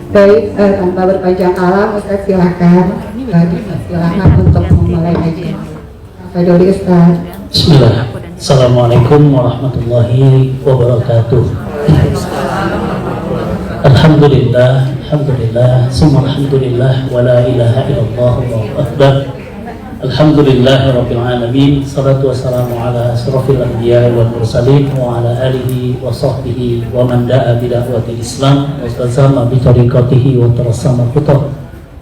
Baik, tanpa berpanjang alam, Ustaz silakan dipersilahkan untuk memulai kajian. Fadhil Ustaz. Bismillah. Assalamualaikum warahmatullahi wabarakatuh. Alhamdulillah, alhamdulillah, summa alhamdulillah, wa la ilaha illallah, Allahu akbar. Alhamdulillah rabbil alamin. Salatu wassalamu ala asrofil anbiya wal mursalin wa ala alihi wa sahbihi wa man da'a bi da'watil Islam wa tazama bi tariqatihi wa tarassama khutah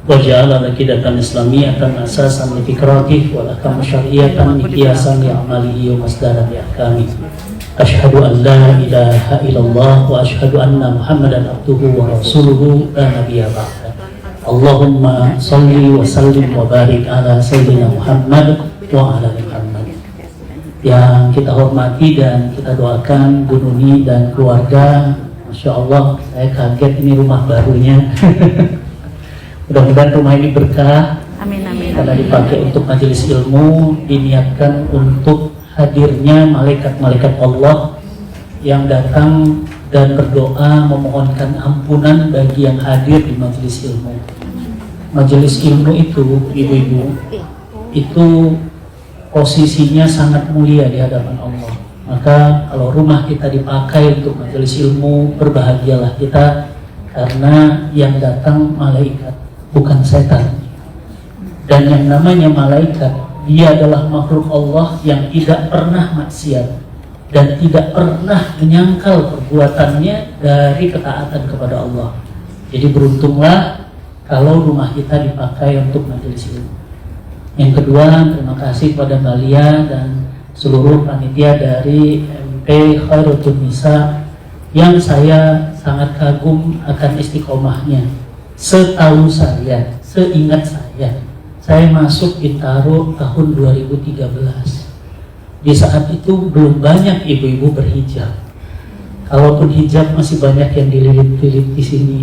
wa ja'ala lakidatan islamiyatan asasan li fikratih wa lakam syar'iyatan miqyasan li amalihi wa masdaran li ahkami. Asyhadu an la ilaha illallah wa asyhadu anna Muhammadan abduhu wa rasuluhu la nabiyya ba'da. Allahumma salli wa sallim wa barik ala sayyidina Muhammad wa ala Muhammad. Yang kita hormati dan kita doakan Bu Nuni dan keluarga. Masya Allah, saya kaget ini rumah barunya. Mudah-mudahan rumah ini berkah. Amin, amin. Karena dipakai untuk majelis ilmu, diniatkan untuk hadirnya malaikat-malaikat Allah yang datang dan berdoa memohonkan ampunan bagi yang hadir di majelis ilmu. Majelis ilmu itu, ibu-ibu, itu posisinya sangat mulia di hadapan Allah. Maka kalau rumah kita dipakai untuk majelis ilmu, berbahagialah kita, karena yang datang malaikat, bukan setan. Dan yang namanya malaikat, dia adalah makhluk Allah yang tidak pernah maksiat dan tidak pernah menyangkal perbuatannya dari ketaatan kepada Allah. Jadi beruntunglah kalau rumah kita dipakai untuk majelis ilmu. Yang kedua, terima kasih kepada Mbak Lia dan seluruh panitia dari MP Khairatul Nisa yang saya sangat kagum akan istiqomahnya. Setahu saya, seingat saya masuk Bintaro tahun 2013. Di saat itu belum banyak ibu-ibu berhijab. Kalaupun hijab masih banyak yang dililit-lilit di sini,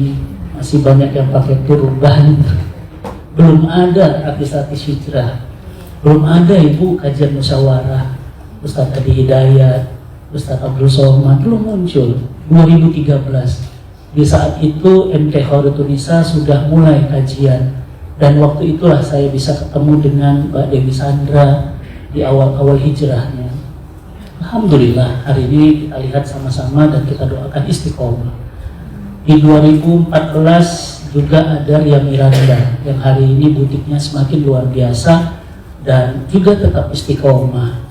masih banyak yang pakai turban. Belum ada artis-artis hijrah, belum ada ibu kajian musyawarah. Ustadz Adi Hidayat, Ustadz Abdul Somad belum muncul. 2013, di saat itu MT Khairatul Nisa sudah mulai kajian, dan waktu itulah saya bisa ketemu dengan Mbak Dewi Sandra di awal-awal hijrahnya. Alhamdulillah hari ini kita lihat sama-sama dan kita doakan istiqomah. Di 2014 juga ada Ria Miranda yang hari ini butiknya semakin luar biasa dan juga tetap istiqomah.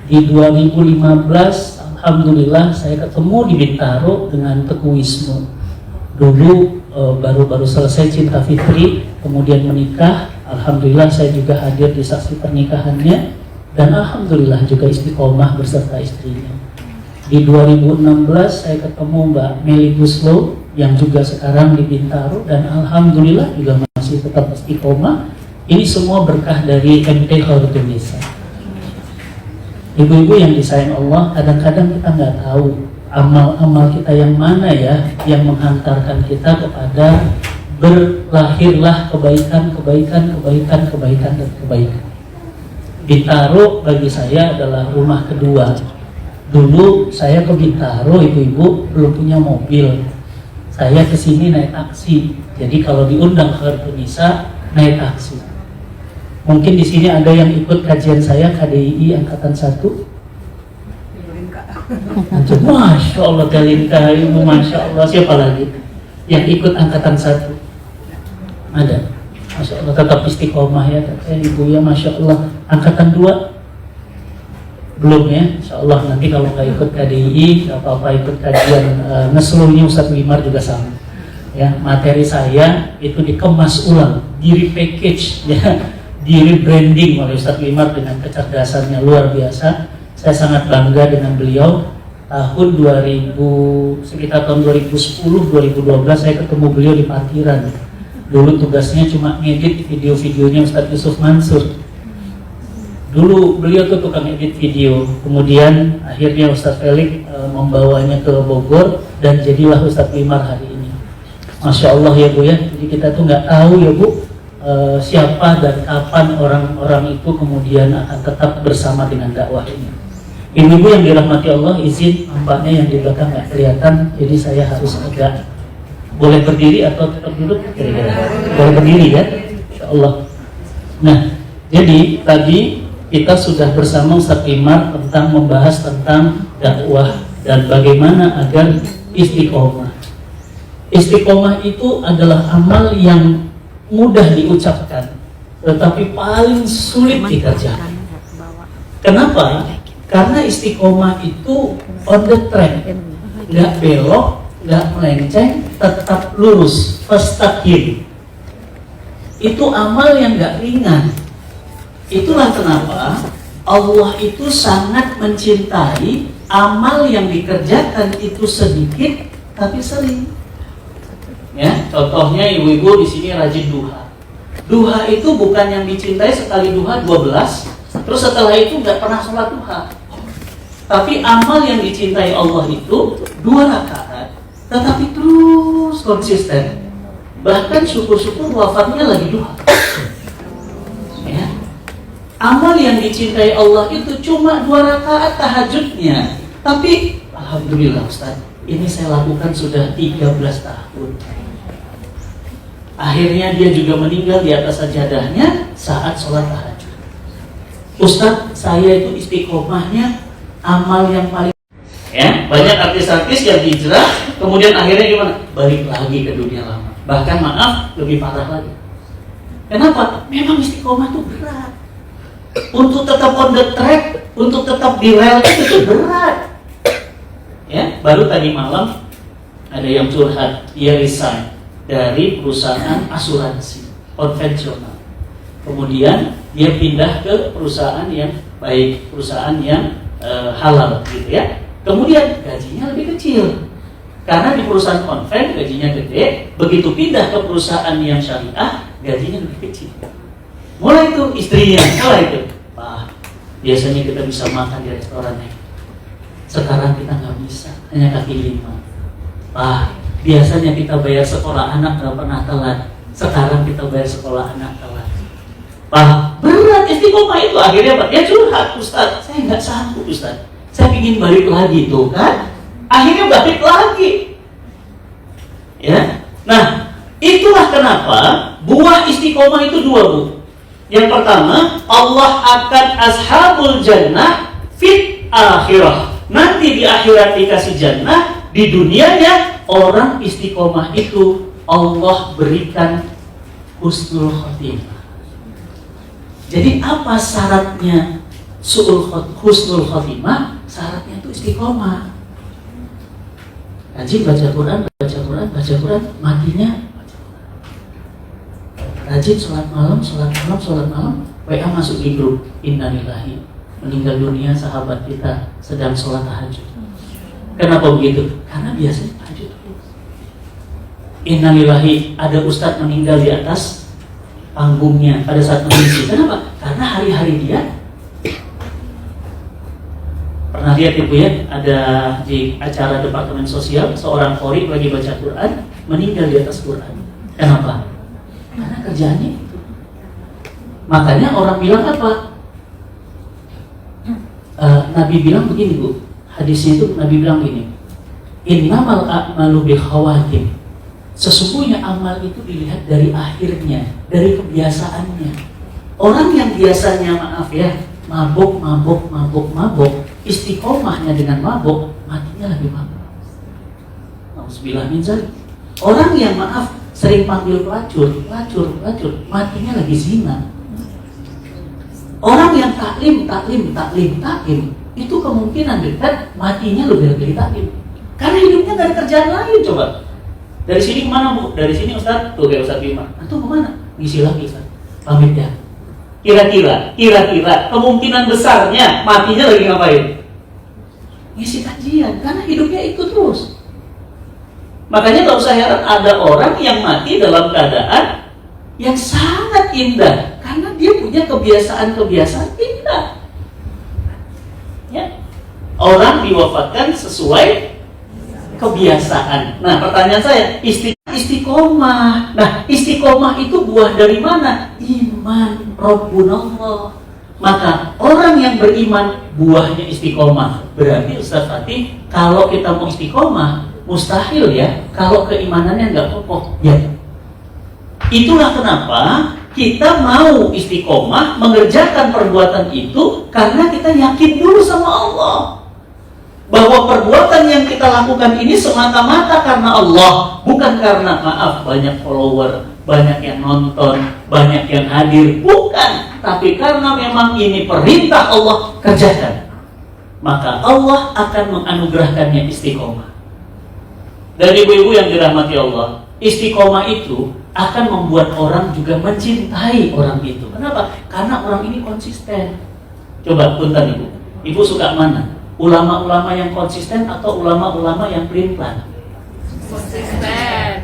Di 2015 alhamdulillah saya ketemu di Bintaro dengan Teguh Wisnu. Dulu baru-baru selesai Cinta Fitri, kemudian menikah. Alhamdulillah saya juga hadir di saksi pernikahannya dan alhamdulillah juga istiqomah beserta istrinya. Di 2016 saya ketemu Mbak Meli Guslo yang juga sekarang di Bintaro dan alhamdulillah juga masih tetap istiqomah. Ini semua berkah dari MT Khairatul Nisa. Ibu-ibu yang disayang Allah, kadang-kadang kita nggak tahu amal-amal kita yang mana ya yang menghantarkan kita kepada berlahirlah kebaikan dan kebaikan. Bintaro bagi saya adalah rumah kedua. Dulu saya ke Bintaro, ibu-ibu, belum punya mobil. Saya kesini naik taksi. Jadi kalau diundang ke Nisa naik taksi. Mungkin di sini ada yang ikut kajian saya KDII angkatan 1. Masya Allah, Galinta, Ibu, Masya Allah. Siapa lagi yang ikut angkatan 1? Ada. Masya Allah, tetap istiqomah ya Ibu ya, Masya Allah. Angkatan 2? Belum ya, Insya Allah nanti kalau nggak ikut KDI, nggak apa-apa, ikut kajian ngeseluruhnya Ustadz Wimar juga sama. Ya, materi saya itu dikemas ulang, di repackage, ya, di rebranding oleh Ustadz Wimar dengan kecerdasannya luar biasa. Saya sangat bangga dengan beliau. Tahun 2000, sekitar tahun 2010-2012 saya ketemu beliau di parkiran. Dulu tugasnya cuma ngedit video-videonya Ustadz Yusuf Mansur. Dulu beliau tuh tukang edit video, kemudian akhirnya Ustadz Felix membawanya ke Bogor dan jadilah Ustadz Wimar hari ini. Masya Allah ya Bu ya, jadi kita tuh nggak tahu ya Bu siapa dan kapan orang-orang itu kemudian akan tetap bersama dengan dakwah ini. Ibu-ibu yang dirahmati Allah, izin nampaknya yang di belakang nggak kelihatan, jadi saya harus agak Boleh berdiri atau tetap duduk? Kira-kira. Boleh berdiri ya? Insya Allah. Nah, jadi tadi kita sudah bersama Ustaz Imar tentang membahas tentang dakwah dan bagaimana agar istiqomah. Istiqomah itu adalah amal yang mudah diucapkan, tetapi paling sulit dikerjakan. Kenapa? Karena istiqomah itu on the track, nggak belok, nggak melenceng, tetap lurus, fastaqim. Itu amal yang nggak ringan. Itulah kenapa Allah itu sangat mencintai amal yang dikerjakan itu sedikit tapi sering. Ya, contohnya ibu-ibu di sini rajin duha. Duha itu bukan yang dicintai sekali duha 12, terus setelah itu nggak pernah sholat duha. Tapi amal yang dicintai Allah itu 2 rakaat, tetapi terus konsisten. Bahkan syukur-syukur wafatnya lagi duha. Ya. Amal yang dicintai Allah itu cuma 2 rakaat tahajudnya. Tapi alhamdulillah Ustaz, ini saya lakukan sudah 13 tahun. Akhirnya dia juga meninggal di atas sajadahnya saat sholat tahajud. Ustaz, saya itu istiqomahnya amal yang paling, ya, banyak artis-artis yang hijrah kemudian akhirnya gimana? Balik lagi ke dunia lama. Bahkan maaf, lebih parah lagi. Kenapa? Memang istiqomah itu berat. Untuk tetap on the track, untuk tetap di rel itu berat. Ya, baru tadi malam ada yang curhat, dia resign dari perusahaan asuransi konvensional. Kemudian dia pindah ke perusahaan yang baik, perusahaan yang halal gitu ya. Kemudian gajinya lebih kecil. Karena di perusahaan konven gajinya gede, begitu pindah ke perusahaan yang syariah, gajinya lebih kecil. Mulai itu istrinya, mulai itu, Pak, biasanya kita bisa makan di restoran nih. Sekarang kita nggak bisa, hanya kaki 5. Pak, biasanya kita bayar sekolah anak nggak pernah telat. Sekarang kita bayar sekolah anak telat. Pak, berat istiqomah itu. Akhirnya Pak, dia curhat, Ustaz, saya nggak sanggup Ustaz. Saya ingin balik lagi tuh kan. Akhirnya balik lagi. Ya. Nah, itulah kenapa buah istiqomah itu 2, Bu. Yang pertama, Allah akan ashabul jannah fit akhirah. Nanti di akhirat dikasih jannah, di dunianya orang istiqomah itu Allah berikan husnul khotimah. Jadi apa syaratnya husnul khotimah? Syaratnya itu istiqomah. Rajin baca Quran, matinya rajin sholat malam, WA masuk di grup innalillahi, meninggal dunia sahabat kita sedang sholat tahajud. Kenapa begitu? Karena biasanya tahajud. Innalillahi, ada ustadz meninggal di atas panggungnya pada saat mengisi. Kenapa? Karena hari-hari dia. Pernah lihat ibu ya, ada di acara departemen sosial seorang qori lagi baca Quran meninggal di atas Quran. Kenapa? Karena kerjaannya itu. Makanya orang bilang apa? Nabi bilang begini Bu, hadisnya itu Nabi bilang begini, innamal a'malu bikhawatim. Sesungguhnya amal itu dilihat dari akhirnya, dari kebiasaannya. Orang yang biasanya maaf ya, mabuk, istiqomahnya dengan mabuk, matinya lagi mabuk. Nauzubillah min dzalik. Orang yang maaf sering panggil pelacur, matinya lagi zina. Orang yang taklim, itu kemungkinan dekat matinya lebih taklim. Karena hidupnya gak ada kerjaan lain. Coba dari sini kemana Bu? Dari sini Ustaz, tuh kayak Ustaz Bima. Atau kemana? Ngisi lagi Ustaz. Pamit ya. Kira-kira kemungkinan besarnya matinya lagi ngapain? Ngisi kajian. Karena hidupnya itu terus. Makanya gak usah heran ada orang yang mati dalam keadaan yang sangat indah. Karena dia punya kebiasaan indah. Ya. Orang diwafatkan sesuai kebiasaan. Nah, pertanyaan saya, istiqomah. Nah, istiqomah itu buah dari mana? Iman, Rabbunallah. Maka orang yang beriman buahnya istiqomah. Berarti Ustaz Fatih, kalau kita mau istiqomah, mustahil ya kalau keimanannya nggak kokoh. Ya. Itulah kenapa kita mau istiqomah mengerjakan perbuatan itu karena kita yakin dulu sama Allah bahwa perbuatan yang kita lakukan ini semata-mata karena Allah, bukan karena maaf banyak follower, banyak yang nonton, banyak yang hadir, bukan, tapi karena memang ini perintah Allah, kerjakan. Maka Allah akan menganugerahkannya istiqomah. Dan ibu-ibu yang dirahmati Allah, istiqomah itu akan membuat orang juga mencintai orang itu. Kenapa? Karena orang ini konsisten. Coba punten ibu, ibu suka mana? Ulama-ulama yang konsisten atau ulama-ulama yang pelin-pelan? Konsisten.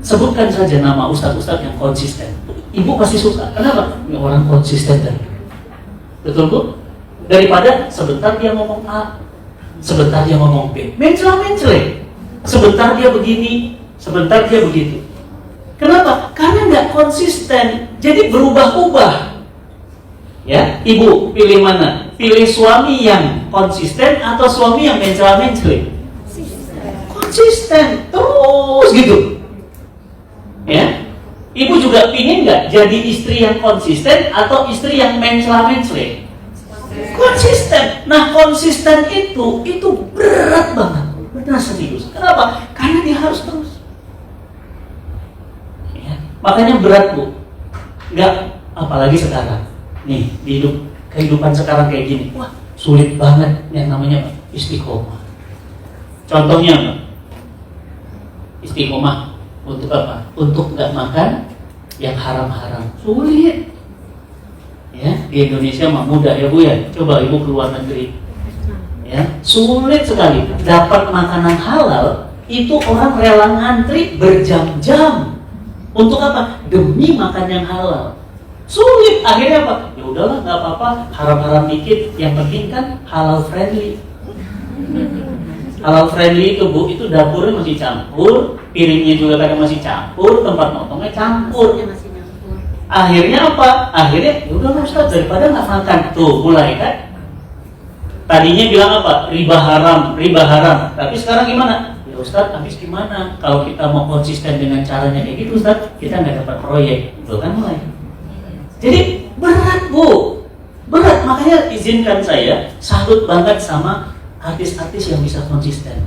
Sebutkan saja nama ustadz-ustadz yang konsisten. Ibu pasti suka. Kenapa? Ini orang konsisten tadi. Betul bu? Daripada sebentar dia ngomong A, sebentar dia ngomong B, mencela-mencela. Sebentar dia begini, sebentar dia begitu. Kenapa? Karena nggak konsisten. Jadi berubah-ubah. Ya, ibu pilih mana? Pilih suami yang konsisten atau suami yang mencela-mencela? Konsisten, terus gitu. Ya, ibu juga pingin nggak jadi istri yang konsisten atau istri yang mencela-mencela? Konsisten. Nah, konsisten itu berat banget, benar serius. Kenapa? Karena dia harus terus. Ya, makanya berat bu. Nggak, apalagi sekarang. Nih, di kehidupan sekarang kayak gini, wah sulit banget yang namanya istiqomah. Contohnya apa? Istiqomah untuk apa? Untuk nggak makan yang haram-haram. Sulit. Ya, di Indonesia mah mudah ya bu ya. Coba ibu keluar negeri. Ya, sulit sekali dapat makanan halal. Itu orang rela ngantri berjam-jam. Untuk apa? Demi makan yang halal. Sulit. Akhirnya apa? Ya udahlah, nggak apa-apa, haram-haram dikit. Yang penting kan halal friendly. Halal friendly itu bu, itu dapurnya masih campur, piringnya juga kadang masih campur, tempat nongkrongnya campur. Akhirnya apa? Akhirnya ya udah Ustaz, daripada nggak makan. Tuh mulai kan? Tadinya bilang apa? Riba haram. Tapi sekarang gimana? Ya Ustaz, habis gimana? Kalau kita mau konsisten dengan caranya kayak gitu Ustaz, kita nggak dapat proyek. Tuh kan mulai. Jadi berat bu, berat. Makanya izinkan saya salut banget sama artis-artis yang bisa konsisten.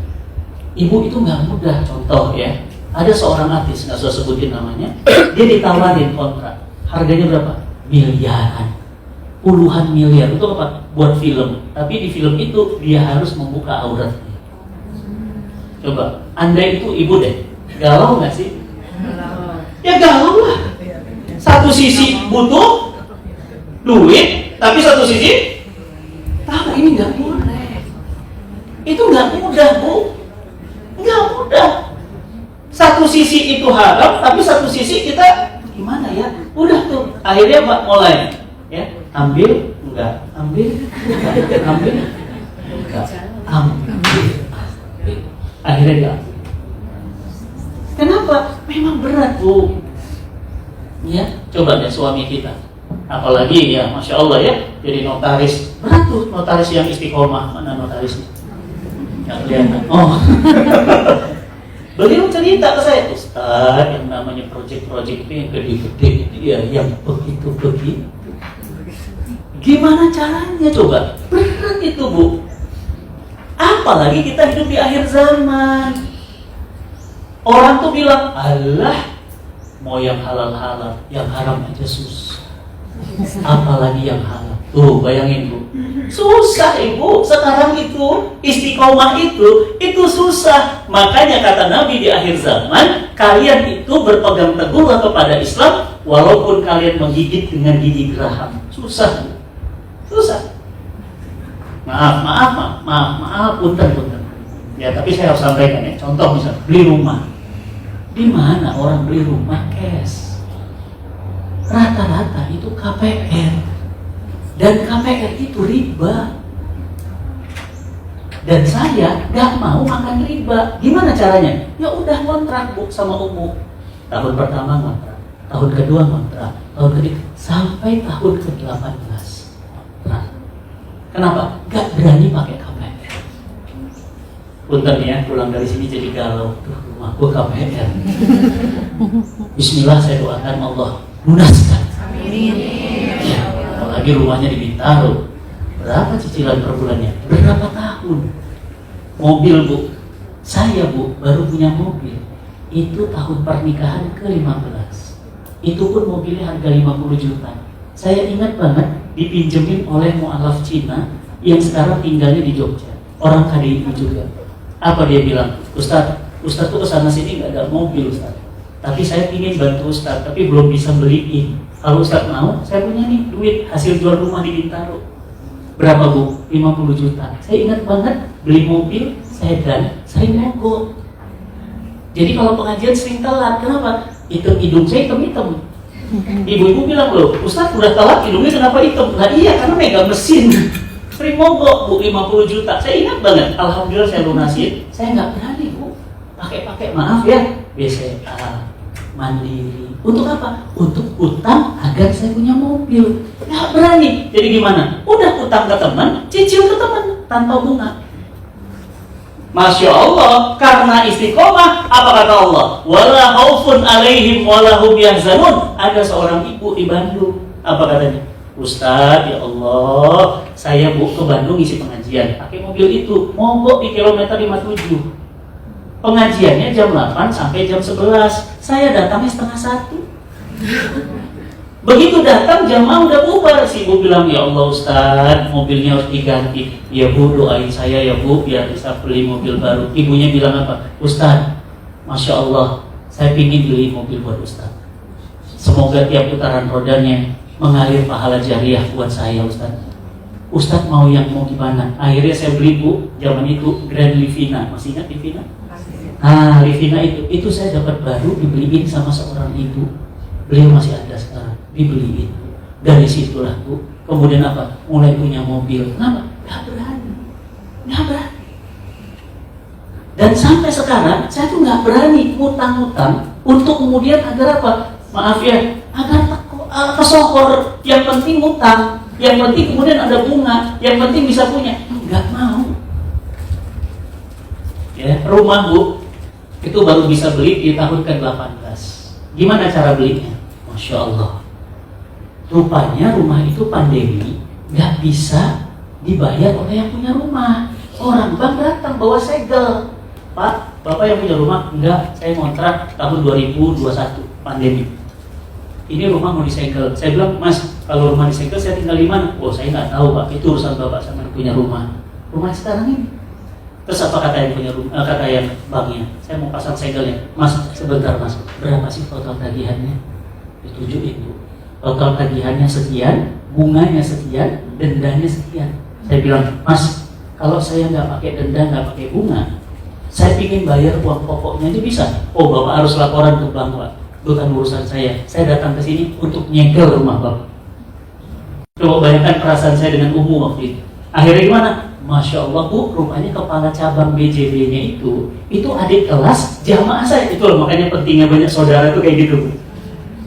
Ibu itu nggak mudah. Contoh ya, ada seorang artis, nggak usah sebutin namanya, dia ditawarin kontrak, harganya berapa? Miliaran, puluhan miliar. Itu apa? Buat film. Tapi di film itu dia harus membuka auratnya. Coba, Anda itu ibu deh, galau nggak sih? Ya galau lah. Satu sisi butuh duit, tapi satu sisi tahu ini nggak boleh. Itu nggak mudah bu, nggak mudah. Satu sisi itu haram, tapi satu sisi kita gimana ya? Udah tuh, akhirnya Pak mulai, ya ambil enggak, ambil enggak, ambil enggak, ambil. Akhirnya dia. Kenapa? Memang berat bu. Ya, coba deh suami kita, apalagi ya, masya Allah ya, jadi notaris. Berat tuh notaris yang istiqomah. Mana notarisnya? Nggak kelihatan. Oh, beliau cerita ke saya, Ustaz, yang namanya project-project itu yang gede-gede itu ya, yang begitu-begitu. Gimana caranya coba? Berat itu bu. Apalagi kita hidup di akhir zaman. Orang tuh bilang, Allah, mau yang halal-halal, yang haram aja susah. Apalagi yang halal. Tuh, bayangin bu. Susah ibu, sekarang itu istiqomah itu susah. Makanya kata Nabi di akhir zaman, kalian itu berpegang teguhlah kepada Islam, walaupun kalian menggigit dengan gigi geraham. Susah, susah. Maaf, punten. Ya, tapi saya harus sampaikan ya. Contoh misalnya, beli rumah. Di mana orang beli rumah cash? Rata-rata itu KPR. Dan KPR itu riba. Dan saya nggak mau makan riba. Gimana caranya? Ya udah kontrak bu sama Umu. Tahun pertama kontrak, tahun kedua kontrak, tahun ketiga sampai tahun ke-18 kontrak. Kenapa? Nggak berani pakai KPR. Punten ya, pulang dari sini jadi galau. Tuh, rumahku KPR. Bismillah, saya doakan Allah lunaskan. Ya, apalagi rumahnya di Bintaro. Berapa cicilan per bulannya? Berapa tahun? Mobil Bu, saya Bu baru punya mobil. Itu tahun pernikahan ke-15. Itu pun mobilnya harga 50 juta. Saya ingat banget dipinjemin oleh mualaf Cina yang sekarang tinggalnya di Jogja. Orang KDI juga. Apa dia bilang? Ustadz tuh kesana sini nggak ada mobil Ustadz. Tapi saya ingin bantu Ustadz, tapi belum bisa beliin. Kalau Ustadz mau, saya punya nih duit hasil jual rumah di Bintaro. Berapa Bu? 50 juta. Saya ingat banget beli mobil, saya mogok. Jadi kalau pengajian sering telat, kenapa? Hidung saya hitam-hitam. Ibu-ibu bilang loh, Ustadz udah telat hidungnya kenapa hitam? Nah iya, karena megang mesin. Sering mogok Bu, 50 juta. Saya ingat banget, alhamdulillah saya lunasin. Saya nggak berani Bu, pakai maaf ya, BCA, Mandiri. Untuk apa? Untuk utang agar saya punya mobil. Nggak berani. Jadi gimana? Udah utang ke teman, cicil ke teman tanpa bunga. Masya Allah, karena istiqomah, apa kata Allah? Wala khaufun alaihim wala hum yahzanun. Ada seorang ibu di Bandung, apa katanya? Ustadz, ya Allah, saya Bu ke Bandung isi pengajian, pakai mobil itu, mogok di kilometer 57. Pengajiannya jam 8 sampai jam 11. Saya datangnya setengah 1. Begitu datang jamaah udah bubar. Si ibu bilang, ya Allah Ustadz, mobilnya harus diganti. Ya Bu, doain saya ya Bu, biar bisa beli mobil baru. Ibunya bilang apa? Ustadz, Masya Allah, saya pingin beli mobil buat Ustadz. Semoga tiap putaran rodanya mengalir pahala jariah buat saya Ustadz. Ustadz mau gimana? Akhirnya saya beli Bu, zaman itu Grand Livina. Masih ingat Livina? Nah, Livina itu saya dapat baru dibeliin sama seorang ibu. Beliau masih ada sekarang, dibeliin. Dari situlah Bu, kemudian apa? Mulai punya mobil. Kenapa? Gak berani. Dan sampai sekarang saya tuh gak berani ngutang-ngutang untuk kemudian agar apa? Maaf ya, agar kesohor. Yang penting ngutang, yang penting kemudian ada bunga, yang penting bisa punya. Nggak mau. Ya, rumah Bu itu baru bisa beli di tahun ke-18. Gimana cara belinya? Masya Allah. Rupanya rumah itu pandemi, nggak bisa dibayar oleh yang punya rumah. Orang bank datang bawa segel. Pak, Bapak yang punya rumah? Enggak, saya ngontrak tahun 2021 pandemi. Ini rumah mau disegel. Saya bilang, Mas, kalau rumah disegel saya tinggal di mana? Oh, saya nggak tahu Pak, itu urusan Bapak sama yang punya rumah. Rumah sekarang ini. Terus apa kata yang punya rumah? Kata yang banknya, saya mau pasang segelnya. Mas, sebentar Mas, berapa sih total tagihannya? Ditunjukin Bu. Total tagihannya sekian, bunganya sekian, dendanya sekian. Saya bilang, Mas, kalau saya nggak pakai denda, nggak pakai bunga, saya ingin bayar uang pokoknya aja bisa. Oh, Bapak harus laporan ke bank Pak. Bukan urusan saya datang ke sini untuk nyegel rumah Bapak. Coba bayangkan perasaan saya dengan Umu waktu itu. Akhirnya gimana? Masya Allah Bu, rupanya kepala cabang BJB-nya itu adik kelas jamaah saya. Itu loh, makanya pentingnya banyak saudara itu kayak gitu Bu.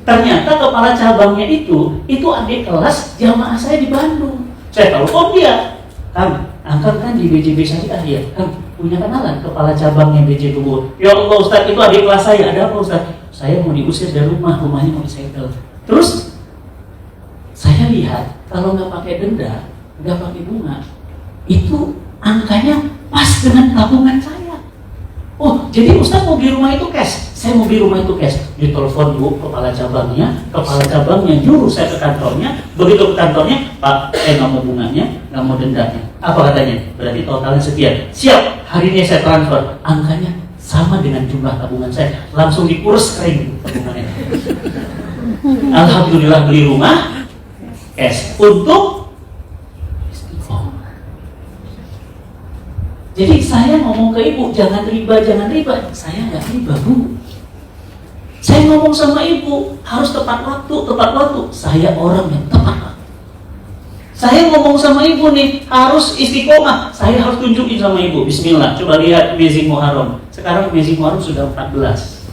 Ternyata kepala cabangnya itu adik kelas jamaah saya di Bandung. Saya telepon dia, Kang, angkat kan di BJB saya ya, Kang, punya kenalan kepala cabangnya BJB Bu. Ya Allah Ustadz, itu adik kelas saya. Ada apa Ustadz? Saya mau diusir dari rumahnya mau disegel. Terus saya lihat kalau nggak pakai denda, nggak pakai bunga, itu angkanya pas dengan tabungan saya. Oh, jadi Ustadz mau beli rumah itu cash. Saya mau beli rumah itu cash. Ditelepon Bu kepala cabangnya nyuruh saya ke kantornya. Begitu ke kantornya, Pak, saya nggak mau bunganya, nggak mau dendanya. Apa katanya? Berarti totalnya sekian. Siap, hari ini saya transfer. Angkanya sama dengan jumlah tabungan saya, langsung dikurus kering tabungannya. Alhamdulillah beli rumah cash untuk istiqomah. Jadi saya ngomong ke ibu, jangan riba. Saya nggak riba Bu. Saya ngomong sama ibu harus tepat waktu. Saya orang yang tepat waktu. Saya ngomong sama ibu nih harus istiqomah. Saya harus tunjukin sama ibu. Bismillah, coba lihat Mezi Muharram. Sekarang Mezi Muharram sudah 14.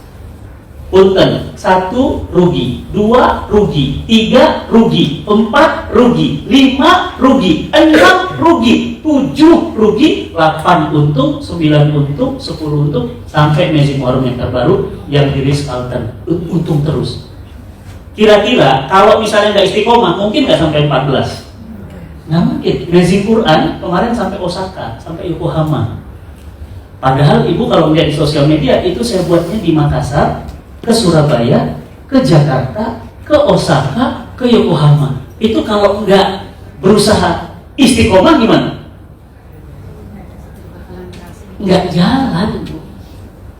Punten, 1 rugi, 2 rugi, 3 rugi, 4 rugi, 5 rugi, 6 rugi, 7 7 rugi, 8 untung, 9 untung, 10 untung, sampai Magic Warung yang terbaru yang di Ritz-Carlton, untung terus. Kira-kira kalau misalnya nggak istiqomah, mungkin nggak sampai 14. Nggak mungkin. Magic Quran kemarin sampai Osaka, sampai Yokohama. Padahal ibu kalau melihat di sosial media itu saya buatnya di Makassar, ke Surabaya, ke Jakarta, ke Osaka, ke Yokohama. Itu kalau nggak berusaha istiqomah gimana? Nggak jalan.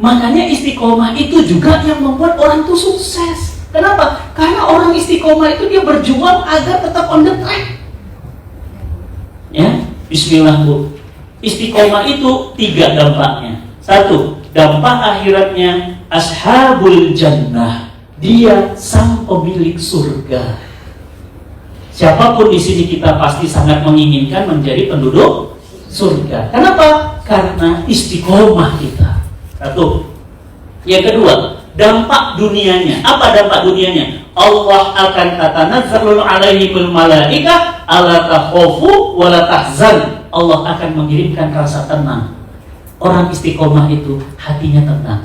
Makanya istiqomah itu juga yang membuat orang itu sukses. Kenapa? Karena orang istiqomah itu dia berjuang agar tetap on the track. Ya, bismillah Bu. Istiqomah itu 3 dampaknya. 1, dampak akhiratnya ashabul jannah. Dia sang pemilik surga. Siapapun di sini kita pasti sangat menginginkan menjadi penduduk surga. Kenapa? Karena istiqomah kita. 1. Yang kedua, dampak dunianya. Apa dampak dunianya? Allah akan tatanazzalul alaihimul malaikah alla takhafu wa la tahzan. Allah akan mengirimkan rasa tenang. Orang istiqomah itu hatinya tenang.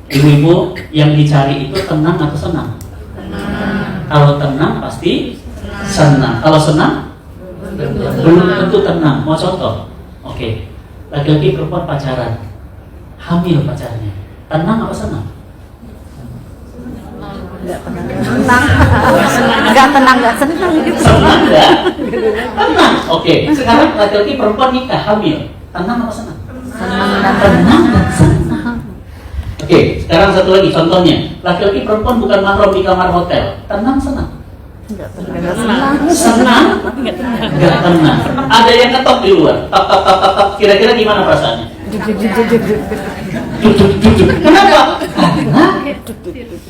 Ibu-ibu, yang dicari itu tenang atau senang? Tenang. Kalau tenang pasti senang. Kalau senang belum tentu tenang. Mau contoh? Oke. Laki-laki perempuan pacaran, hamil pacarnya, tenang apa senang? Enggak tenang, enggak senang gitu. Senang enggak? Tenang. Oke. Sekarang laki-laki perempuan nikah hamil, tenang apa senang? Tenang dan senang. Oke. Sekarang satu lagi contohnya, laki-laki perempuan bukan mahram di kamar hotel, tenang senang? Enggak tenang. Senang? Enggak tenang. Ada yang ketok di luar, tap tap tap tap tap. Kira-kira gimana perasaannya? Kenapa? Karena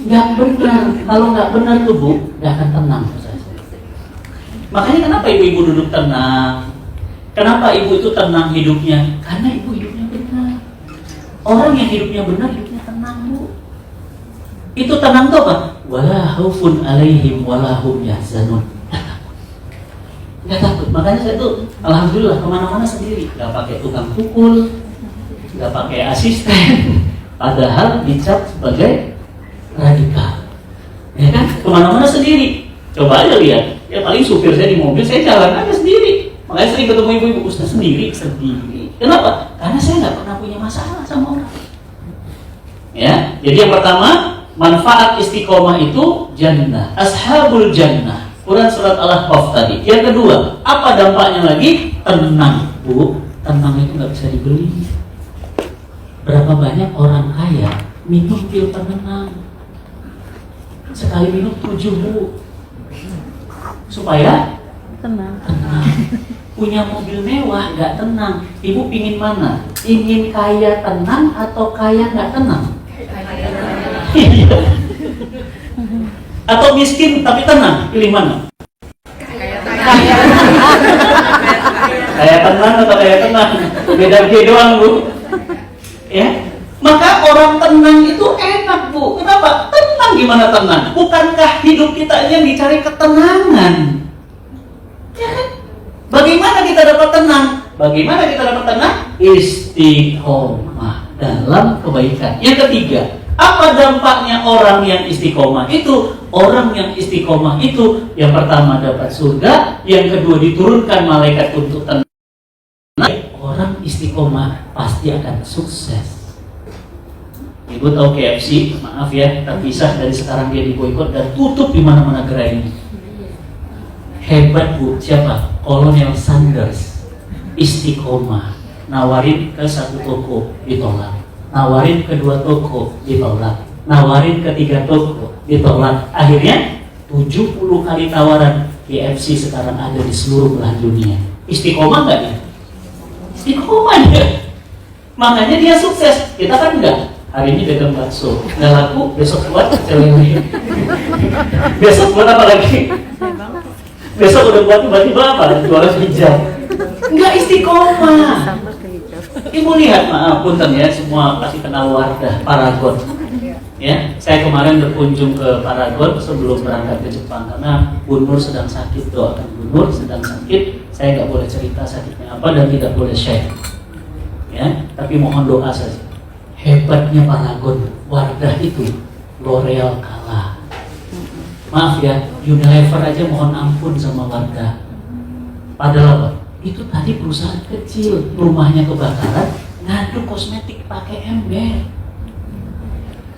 nggak benar. Kalau nggak benar tuh Bu, nggak akan tenang. Makanya kenapa ibu-ibu duduk tenang? Kenapa ibu itu tenang hidupnya? Karena ibu hidupnya benar. Orang yang hidupnya benar, hidupnya tenang Bu. Itu tenang tuh apa? Wala khaufun alaihim wala hum yahzanun. Nggak takut. Makanya saya tuh alhamdulillah kemana-mana sendiri, nggak pakai tukang pukul, nggak pakai asisten, padahal dicap sebagai radikal. Ya kan? Kemana-mana sendiri. Coba aja lihat. Ya paling supir saya di mobil, saya jalan aja sendiri. Makanya sering ketemu ibu-ibu, Ustaz sendiri. Kenapa? Karena saya nggak pernah punya masalah sama orang. Ya, jadi yang pertama, manfaat istiqomah itu jannah, ashabul jannah. Quran surat Al-Ahqaf tadi. Yang kedua, apa dampaknya lagi? Tenang, Bu. Tenang itu nggak bisa dibeli. Berapa banyak orang kaya minum pil penenang? Sekali minum 7 Bu. Supaya Tenang. Punya mobil mewah nggak tenang. Ibu pingin mana? Ingin kaya tenang atau kaya nggak tenang? Atau miskin tapi tenang? Pilih mana? Kaya tenang atau kaya tenang? Beda-beda doang Bu. Ya, maka orang tenang itu enak Bu. Kenapa? Tenang gimana tenang? Bukankah hidup kita ini yang dicari ketenangan? Ya kan? Bagaimana kita dapat tenang? Bagaimana kita dapat tenang? Istiqomah dalam kebaikan. Yang ketiga, apa dampaknya orang yang istiqomah itu? Orang yang istiqomah itu yang pertama dapat surga, yang kedua diturunkan malaikat untuk tenang. Orang istiqomah pasti akan sukses. Ibu tahu KFC, maaf ya, terpisah dari sekarang dia diboikot dan tutup di mana-mana gerai ini. Hebat Bu, siapa? Kolonel Sanders. Istiqomah. Nawarin ke satu toko, ditolak. Nawarin ke 2 toko, ditolak. Nawarin ke 3 toko, ditolak. Akhirnya 70 kali tawaran KFC sekarang ada di seluruh belahan dunia. Istiqomah nggak dia? Istiqomah dia. Makanya dia sukses. Kita kan enggak. Hari ini dagang bakso, nggak laku, besok buat celele. Besok buat apa lagi? Besok udah buat tiba-tiba apa? Jualan hijau. Enggak istiqomah. Ibu lihat, maaf punten ya, semua pasti kenal Wardah Paragon. Ya, saya kemarin berkunjung ke Paragon sebelum berangkat ke Jepang karena Bu Nur sedang sakit, doakan Bu Nur sedang sakit. Saya nggak boleh cerita sakitnya apa dan tidak boleh share, ya. Tapi mohon doa saja. Hebatnya Pak Lagun, Wardah itu L'Oreal kalah. Maaf ya, Unilever aja mohon ampun sama Wardah. Padahal apa? Itu tadi perusahaan kecil, rumahnya kebakaran, ngadu kosmetik pakai ember.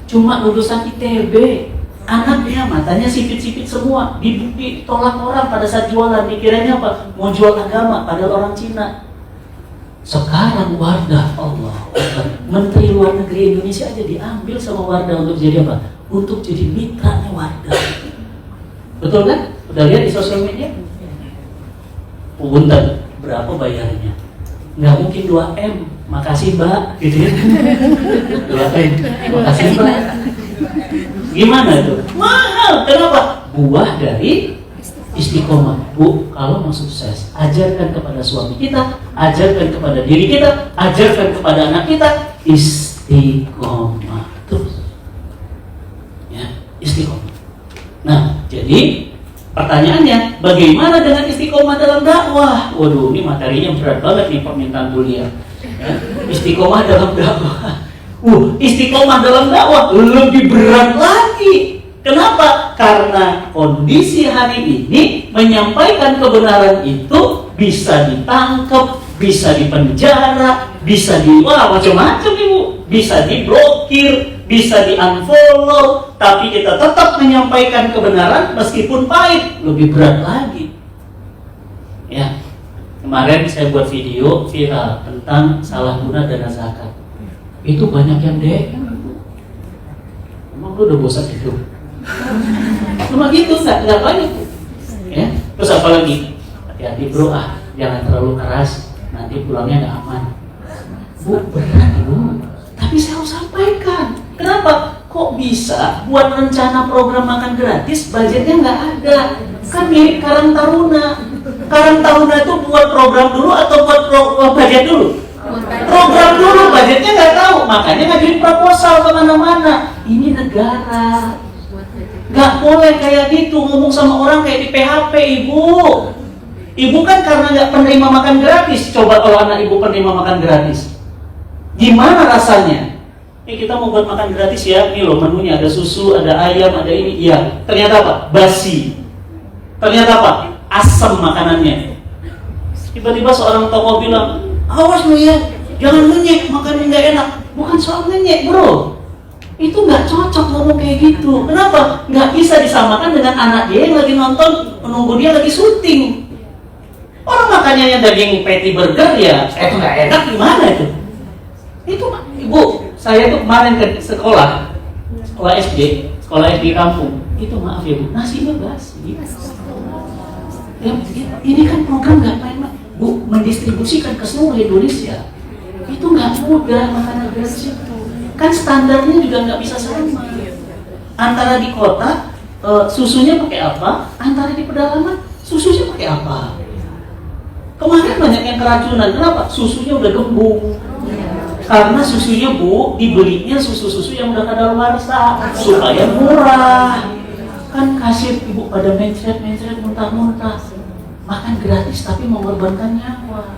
Cuma lulusan ITB, anaknya matanya sipit-sipit semua, ditolak orang pada saat jualan. Dikiranya apa? Mau jual agama, padahal orang Cina. Sekarang Wardah, Allah, Menteri Luar Negeri Indonesia aja diambil sama Wardah untuk jadi apa? Untuk jadi mitranya Wardah. Betul kan? Udah lihat di sosial media? Punten, berapa bayarnya? Nggak mungkin 2M. Makasih Mbak, gitu ya. 2M, makasih Mbak. Gimana itu? Mahal, kenapa? Buah dari istiqomah. Bu, kalau mau sukses, ajarkan kepada suami kita, ajarkan kepada diri kita, ajarkan kepada anak kita, istiqomah terus. Ya, istiqomah. Nah, jadi pertanyaannya, bagaimana dengan istiqomah dalam dakwah? Waduh, ini materinya berat banget nih permintaan kuliah. Ya, istiqomah dalam dakwah. Istiqomah dalam dakwah lebih berat lagi. Kenapa? Karena kondisi hari ini menyampaikan kebenaran itu bisa ditangkap, bisa dipenjara, bisa macam-macam Ibu, bisa diblokir, bisa di-unfollow, tapi kita tetap menyampaikan kebenaran meskipun pahit, lebih berat lagi. Ya, kemarin saya buat video viral tentang salah guna dana zakat. Itu banyak yang DM. Emang lu udah bosan hidup? Cuma gitu, nggak banyak. Ya, terus apa lagi? Hati-hati bro, jangan terlalu keras, nanti pulangnya nggak aman. Bu, berat Bu. Tapi saya harus sampaikan. Kenapa? Kok bisa buat rencana program makan gratis, budgetnya nggak ada? Kan mirip Karang Taruna. Karang Taruna itu buat program dulu atau buat budget dulu? Program dulu, budgetnya nggak tahu, makanya ngajuin proposal kemana-mana. Ini negara. Nggak boleh kayak gitu, ngomong sama orang kayak di PHP, Ibu. Ibu kan karena nggak penerima makan gratis. Coba kalau anak Ibu penerima makan gratis, gimana rasanya? Kita mau buat makan gratis ya, ini loh menunya, ada susu, ada ayam, ada ini. Iya, ternyata apa? Basi. Ternyata apa? Asam makanannya. Tiba-tiba seorang tokoh bilang, awas lu ya, jangan ngenyek, makannya nggak enak. Bukan soal ngenyek bro, itu nggak cocok ngomong kayak gitu. Kenapa? Nggak bisa disamakan dengan anak dia yang lagi nonton, menunggu dia lagi syuting. Orang makannya yang daging patty burger ya, itu nggak enak gimana itu? Itu Ibu, saya tuh kemarin ke sekolah SD kampung. Itu maaf ya Bu, nasinya basi. Ya, ini kan program nggak main-main. Bu, mendistribusikan ke seluruh Indonesia itu nggak mudah. Makanan gratis itu kan standarnya juga nggak bisa sama. Antara di kota susunya pakai apa, antara di pedalaman susunya pakai apa. Kemarin banyak yang keracunan. Kenapa? Susunya udah gembung. Karena susunya Bu, dibelinya susu-susu yang udah kadaluarsa supaya murah. Kan kasir Ibu pada mencret muntah-muntah. Makan gratis tapi mengorbankan nyawa.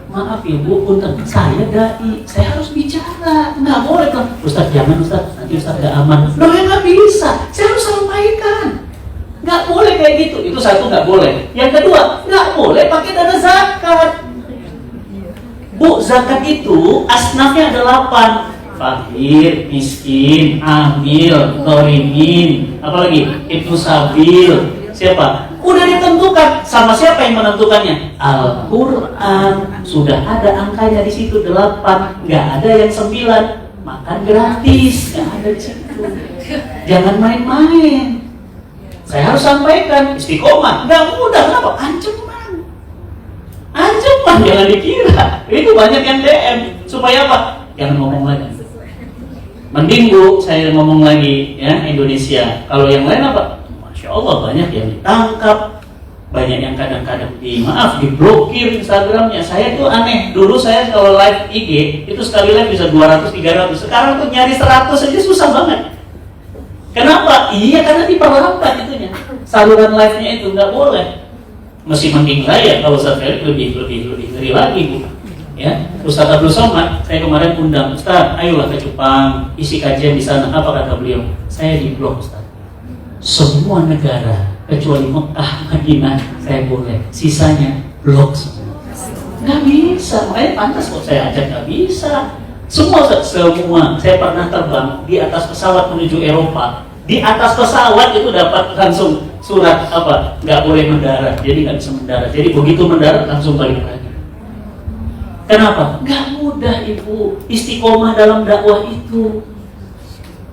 Maaf ya Bu, punten, saya dai, saya harus bicara. Nggak boleh kan, Ustaz jangan Ustaz, nanti Ustaz nggak aman. Loh ya nggak bisa, saya harus sampaikan. Nggak boleh kayak gitu, itu satu nggak boleh. Yang kedua, nggak boleh pakai dana zakat. Bu, zakat itu asnafnya ada 8. Fakir, miskin, amil, ghorimin, apalagi ibnu sabil. Siapa? Udah ditentukan. Sama siapa yang menentukannya? Al-Quran. Sudah ada angkanya di situ 8. Nggak ada yang 9. Makan gratis. Nggak ada di situ. Jangan main-main. Saya harus sampaikan istiqomah. Nggak mudah. Kenapa? Ancaman. Jangan dikira. Itu banyak yang DM. Supaya apa? Jangan ngomong lagi. Mending Bu, saya ngomong lagi ya Indonesia. Kalau yang lain apa? Masya Allah banyak yang ditangkap, banyak yang kadang-kadang diblokir Instagramnya. Saya tuh aneh, dulu saya kalau live IG itu sekali live bisa 200-300. Sekarang tuh nyari 100 aja susah banget. Kenapa? Iya karena diperlambat itunya. Saluran live-nya itu nggak boleh. Masih mending lah ya kalau Ustaz Felix lebih ngeri lagi Bu. Ya, Ustaz Abdul Somad, saya kemarin undang, Ustaz, ayolah ke Jepang, isi kajian di sana. Apa kata beliau? Saya di blok Ustaz. Semua negara kecuali Mekah, Madinah saya boleh, sisanya blok semua. Nggak bisa, makanya pantas kok saya ajak, nggak bisa. Semua saya pernah terbang di atas pesawat menuju Eropa. Di atas pesawat itu dapat langsung surat apa? Nggak boleh mendarat, jadi nggak bisa mendarat. Jadi begitu mendarat langsung balik lagi. Kenapa? Nggak mudah Ibu istiqomah dalam dakwah itu.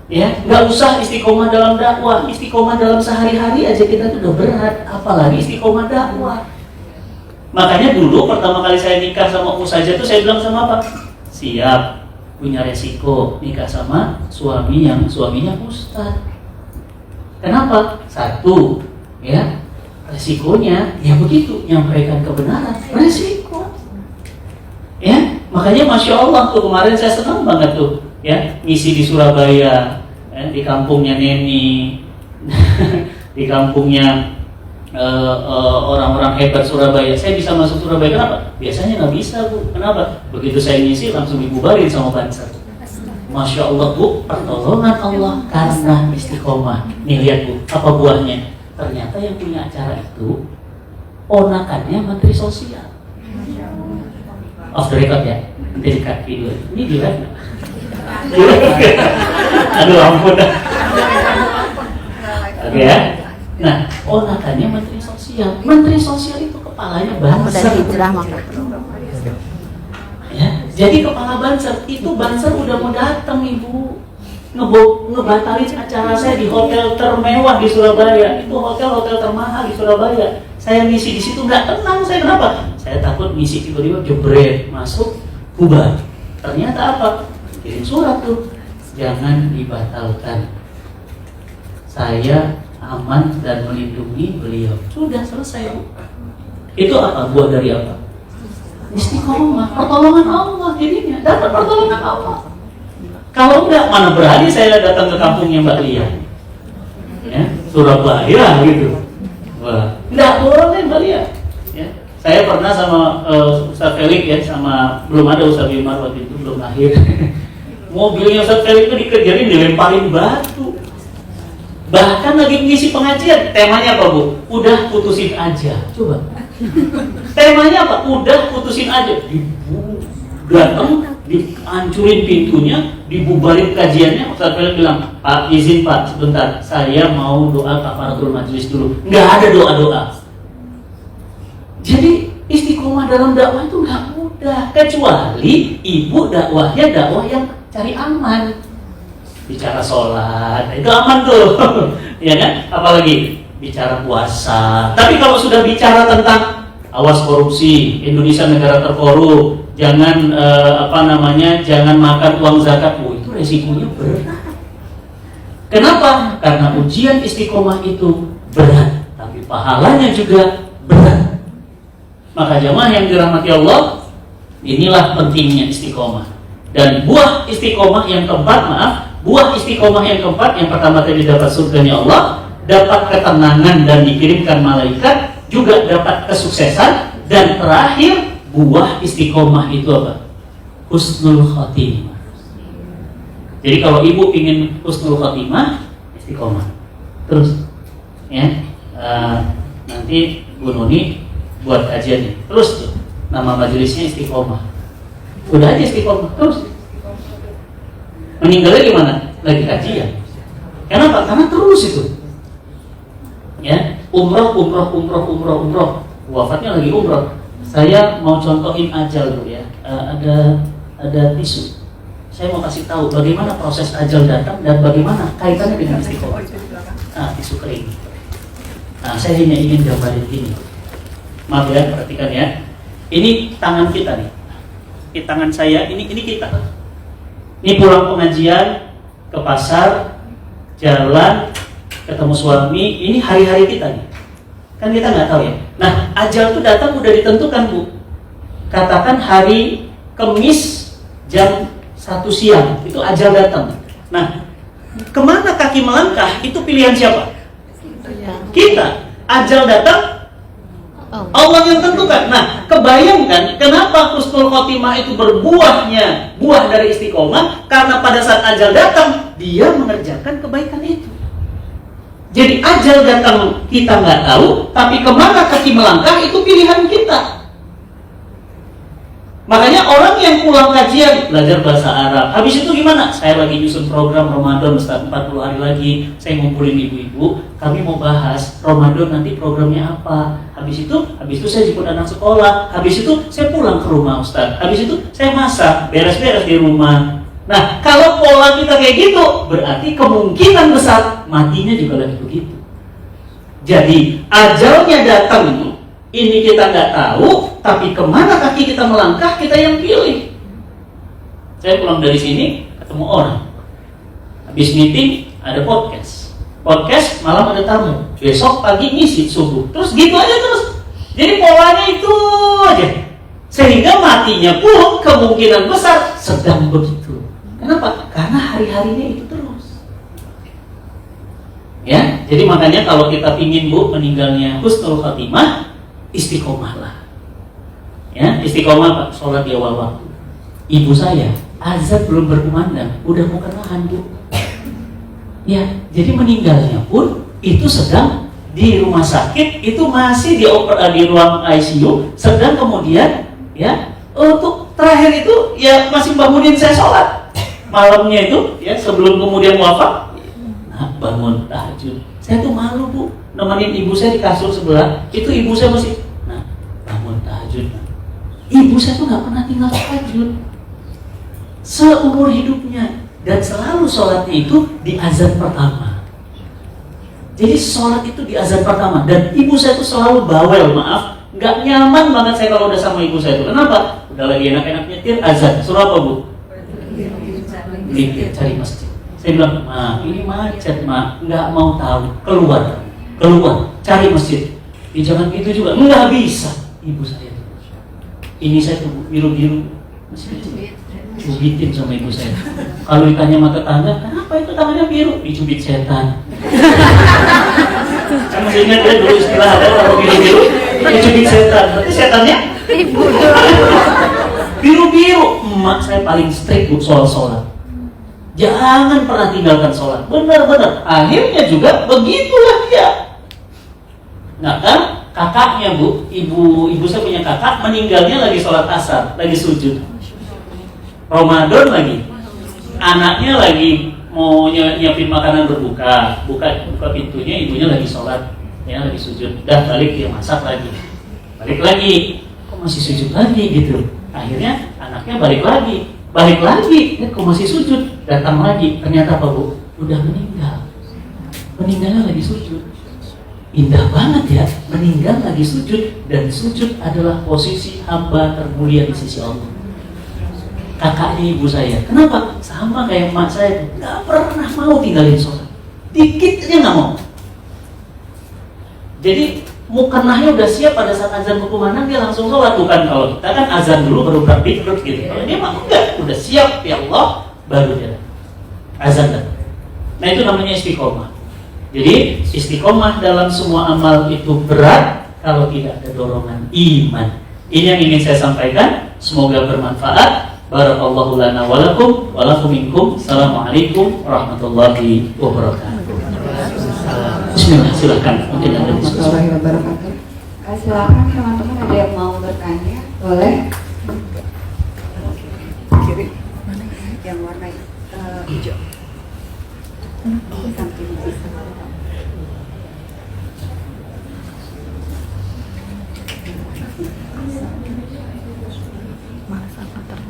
Ya, nggak usah istiqomah dalam dakwah, istiqomah dalam sehari-hari aja kita tuh udah berat, apalagi istiqomah dakwah. Makanya dulu pertama kali saya nikah sama Ustazah tuh saya bilang sama apa? Siap, punya resiko nikah sama suami yang suaminya Ustaz. Kenapa? Satu, ya resikonya ya begitu, nyampaikan kebenaran, resiko. Ya, makanya Masya Allah tuh kemarin saya senang banget tuh ya ngisi di Surabaya, ya, di kampungnya Neni, di kampungnya orang-orang hebat Surabaya. Saya bisa masuk Surabaya, kenapa? Biasanya nggak bisa Bu, kenapa? Begitu saya ngisi langsung dibubarin sama Banser. Masya Allah Bu, pertolongan Allah karena istiqomah. Nih lihat Bu, apa buahnya? Ternyata yang punya acara itu ponakannya Menteri Sosial. Off the record ya, nanti di-cut video. Ini di live nggak? Aduh ampun dah. Oke ya. Nah, ponakannya Menteri Sosial. Menteri Sosial itu kepalanya Banser. Ya, jadi kepala Banser itu Banser udah mau datang Ibu, ngebatalin acara saya di hotel termewah di Surabaya. Itu hotel termahal di Surabaya. Saya ngisi di situ nggak tenang. Saya kenapa? Saya takut ngisi tiba-tiba jebret masuk bubar. Ternyata apa? Kirim surat tuh, jangan dibatalkan. Saya aman dan melindungi beliau. Sudah selesai Bu. Itu apa? Buah dari apa? Istiqomah, pertolongan Allah. Jadinya dapat pertolongan Allah. Kalau enggak, mana berani saya datang ke kampungnya Mbak Lia, ya, Surabaya gitu. Wah, enggak boleh Mbak Lia. Ya. Saya pernah sama Ustaz Felix ya, sama belum ada Ustaz Wimar waktu itu, belum lahir. Mobilnya Ustaz Felix itu dikejarin, dilemparin batu. Bahkan lagi ngisi pengajian, temanya apa Bu? Udah putusin aja. Coba. Temanya apa? Udah putusin aja. Datang, dihancurin pintunya, dibubarin kajiannya. Ustaz Felix bilang, Pak izin Pak sebentar, saya mau doa kafaratul majelis dulu. Nggak ada doa-doa. Jadi istiqomah dalam dakwah itu nggak mudah, kecuali ibu dakwahnya dakwah yang cari aman. Bicara sholat, itu aman tuh, ya kan? Apalagi bicara puasa. Tapi kalau sudah bicara tentang awas korupsi, Indonesia negara terkorup, jangan jangan makan uang zakat, itu resikonya berat. Kenapa? Karena ujian istiqomah itu berat, tapi pahalanya juga berat. Maka jamaah yang dirahmati Allah, inilah pentingnya istiqomah. Dan buah istiqomah yang keempat, yang pertama tadi dapat surganya Allah, dapat ketenangan dan dikirimkan malaikat, juga dapat kesuksesan, dan terakhir buah istiqomah itu apa? Husnul khotimah. Jadi kalau ibu ingin husnul khotimah, istiqomah terus, ya. Nanti Bu Nuni buat kajian nih, terus tuh nama majelisnya istiqomah. Udah aja istiqomah terus. Meninggalnya gimana? Lagi kajian. Kenapa? Karena terus itu. Ya, umroh. Wafatnya lagi umroh. Saya mau contohin ajal dulu ya. Ada tisu. Saya mau kasih tahu bagaimana proses ajal datang dan bagaimana kaitannya dengan istiqomah. Nah, tisu kering. Nah, saya hanya ingin gambarin ini. Maaf ya, perhatikan ya. Ini tangan kita nih. Ini tangan saya, ini kita. Ini pulang pengajian, ke pasar, jalan, ketemu suami, ini hari-hari kita nih. Kan kita nggak tahu ya. Nah, ajal itu datang udah ditentukan Bu. Katakan hari Kamis jam 1 siang, itu ajal datang. Nah, kemana kaki melangkah, itu pilihan siapa? Kita. Ajal datang, Allah yang tentukan. Nah, kebayangkan kenapa husnul khotimah itu berbuahnya buah dari istiqomah, karena pada saat ajal datang dia mengerjakan kebaikan itu. Jadi ajal datang kita nggak tahu, tapi kemana kaki melangkah itu pilihan kita. Makanya orang yang pulang kajian belajar bahasa Arab, habis itu gimana? Saya lagi nyusun program Ramadan, Ustaz, 40 hari lagi saya ngumpulin ibu-ibu, kami mau bahas Ramadan nanti programnya apa. Habis itu saya jemput anak sekolah, habis itu saya pulang ke rumah Ustaz, habis itu saya masak, beres-beres di rumah. Nah, kalau pola kita kayak gitu, berarti kemungkinan besar matinya juga lagi begitu. Jadi ajalnya datang, ini kita nggak tahu, tapi kemana kaki kita melangkah, kita yang pilih. Saya pulang dari sini, ketemu orang. Habis meeting, ada podcast. Podcast, malam ada tamu. Besok pagi ngisi subuh. Terus gitu aja terus. Jadi polanya itu aja. Sehingga matinya pun kemungkinan besar sedang begitu. Kenapa? Karena hari-harinya itu terus. Ya, jadi makanya kalau kita ingin meninggalnya husnul khotimah, istiqomahlah. Ya, istiqomah Pak, sholat di awal waktu. Ibu saya azan belum berkumandang, udah mau kenahan Bu. Ya, jadi meninggalnya pun itu sedang di rumah sakit, itu masih di ruang ICU, sedang kemudian ya untuk terakhir itu ya masih bangunin saya sholat malamnya itu ya sebelum kemudian wafat. Nah, bangun tahajud. Saya tuh malu Bu, nemenin ibu saya di kasur sebelah, itu ibu saya masih bangun tahajud. Ibu saya tuh nggak pernah tinggal tahajud seumur hidupnya, dan selalu sholatnya itu di azan pertama. Jadi sholat itu di azan pertama, dan ibu saya tuh selalu bawel, maaf, nggak nyaman banget saya kalau udah sama ibu saya tuh. Kenapa? Udah lagi enak-enak nyetir, azan. Suruh apa Bu? Beli cari masjid. Saya bilang, Ma, ini macet, Ma, nggak mau tahu, keluar, cari masjid. Ya, jangan gitu juga, nggak bisa. Ibu saya, ini saya tuh biru-biru, masih kecil, cubitin sama ibu saya. Kalau ditanya sama tetangga, kenapa itu tangannya biru? Dicubit setan. Saya masih ingat ya dulu istilah ada kalau biru-biru, dicubit setan. Berarti setannya Ibu biru-biru. Emak saya paling strict Bu soal sholat. Jangan pernah tinggalkan sholat. Benar-benar. Akhirnya juga begitulah dia. Nah kan kakaknya Bu, ibu saya punya kakak meninggalnya lagi sholat asar, lagi sujud. Ramadan lagi. Anaknya lagi mau nyiapin makanan berbuka, buka pintunya, ibunya lagi sholat, ya lagi sujud. Dah balik dia masak lagi. Balik lagi. Kok masih sujud lagi gitu. Akhirnya anaknya balik lagi, kok masih sujud, datang lagi, ternyata apa Bu? Udah meninggal, meninggalnya lagi sujud. Indah banget ya, meninggal lagi sujud, dan sujud adalah posisi hamba termulia di sisi Allah. Kakaknya ibu saya, kenapa? Sama kayak emak saya, nggak pernah mau tinggalin sholat, dikit aja nggak mau. Jadi mukanahnya udah siap pada saat azan berkumandang dia langsung sholat. Bukan kalau kita kan azan dulu baru beraktivitas gitu. Kalau dia mah enggak, udah siap ya Allah baru dia azan dan. Nah itu namanya istiqomah. Jadi istiqomah dalam semua amal itu berat kalau tidak ada dorongan iman. Ini yang ingin saya sampaikan. Semoga bermanfaat. Barakallahu lana walakum walakum minkum. Assalamualaikum warahmatullahi wabarakatuh. Bismillah, silakan. Mungkin ada diskusi. Silakan teman-teman, ada yang mau bertanya, boleh. Kiri, mana yang warna hijau? Samping bisa.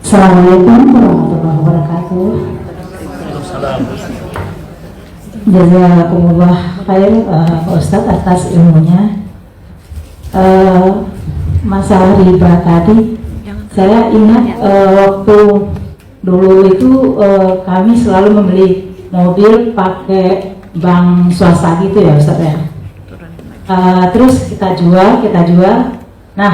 Assalamualaikum warahmatullahi wabarakatuh. Jazakumullah khair Pak Ustadz atas ilmunya. Masalah riba tadi, saya ingat waktu dulu itu kami selalu membeli mobil pakai bank swasta gitu ya Ustadz ya. Terus kita jual. Nah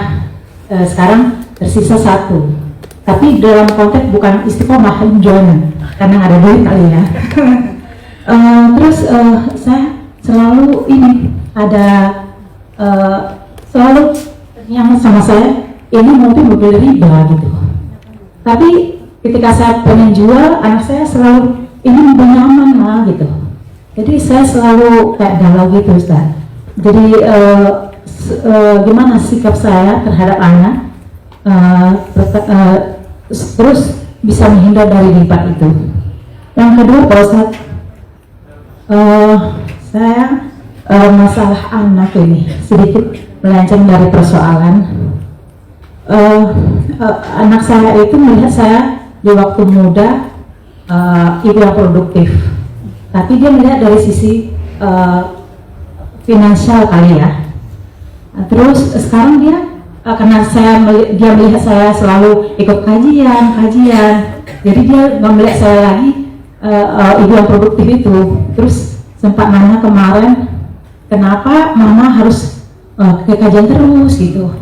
sekarang tersisa satu. Tapi dalam konteks bukan istiqomah, enjoyment, karena ada duit kali ya. Terus saya selalu selalu yang sama saya, ini mobil riba gitu. Tapi ketika saya pengen jual, anak saya selalu, ini mobilnya aman lah gitu. Jadi saya selalu kayak galau gitu Ustaz. Jadi gimana sikap saya terhadap anak, terus bisa menghindar dari riba itu. Yang kedua Pak Ustaz, saya masalah anak ini sedikit melenceng dari persoalan. Anak saya itu melihat saya di waktu muda ibu yang produktif, tapi dia melihat dari sisi finansial kali ya. Terus sekarang dia karena dia melihat saya selalu ikut kajian, jadi dia melihat saya lagi ibu yang produktif itu. Terus sempat nanya kemarin, kenapa mama harus ke kajian terus gitu,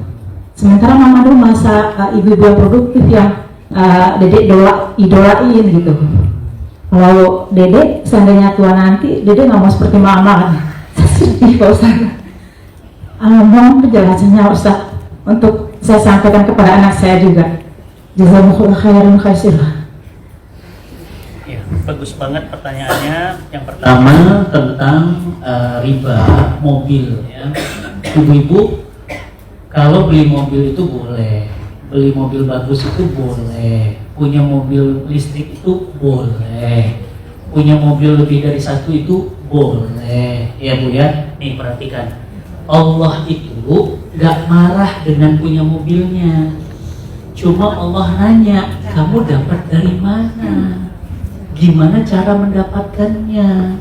sementara mama dulu masa ibu-ibu yang produktif yang dedek idolain gitu. Kalau dedek seandainya tua nanti, dedek nggak mau seperti mama kan. Sedih Pak Ustaz. Mohon penjelasannya Ustaz untuk saya sampaikan kepada anak saya juga. Jazakumullah khairan khairan. Ya, bagus banget pertanyaannya. Yang pertama tentang riba mobil ya. Ibu-ibu, kalau beli mobil itu boleh, beli mobil bagus itu boleh, punya mobil listrik itu boleh, punya mobil lebih dari satu itu boleh, ya Bu ya. Nih perhatikan, Allah itu gak marah dengan punya mobilnya, cuma Allah nanya, kamu dapat dari mana? Gimana cara mendapatkannya?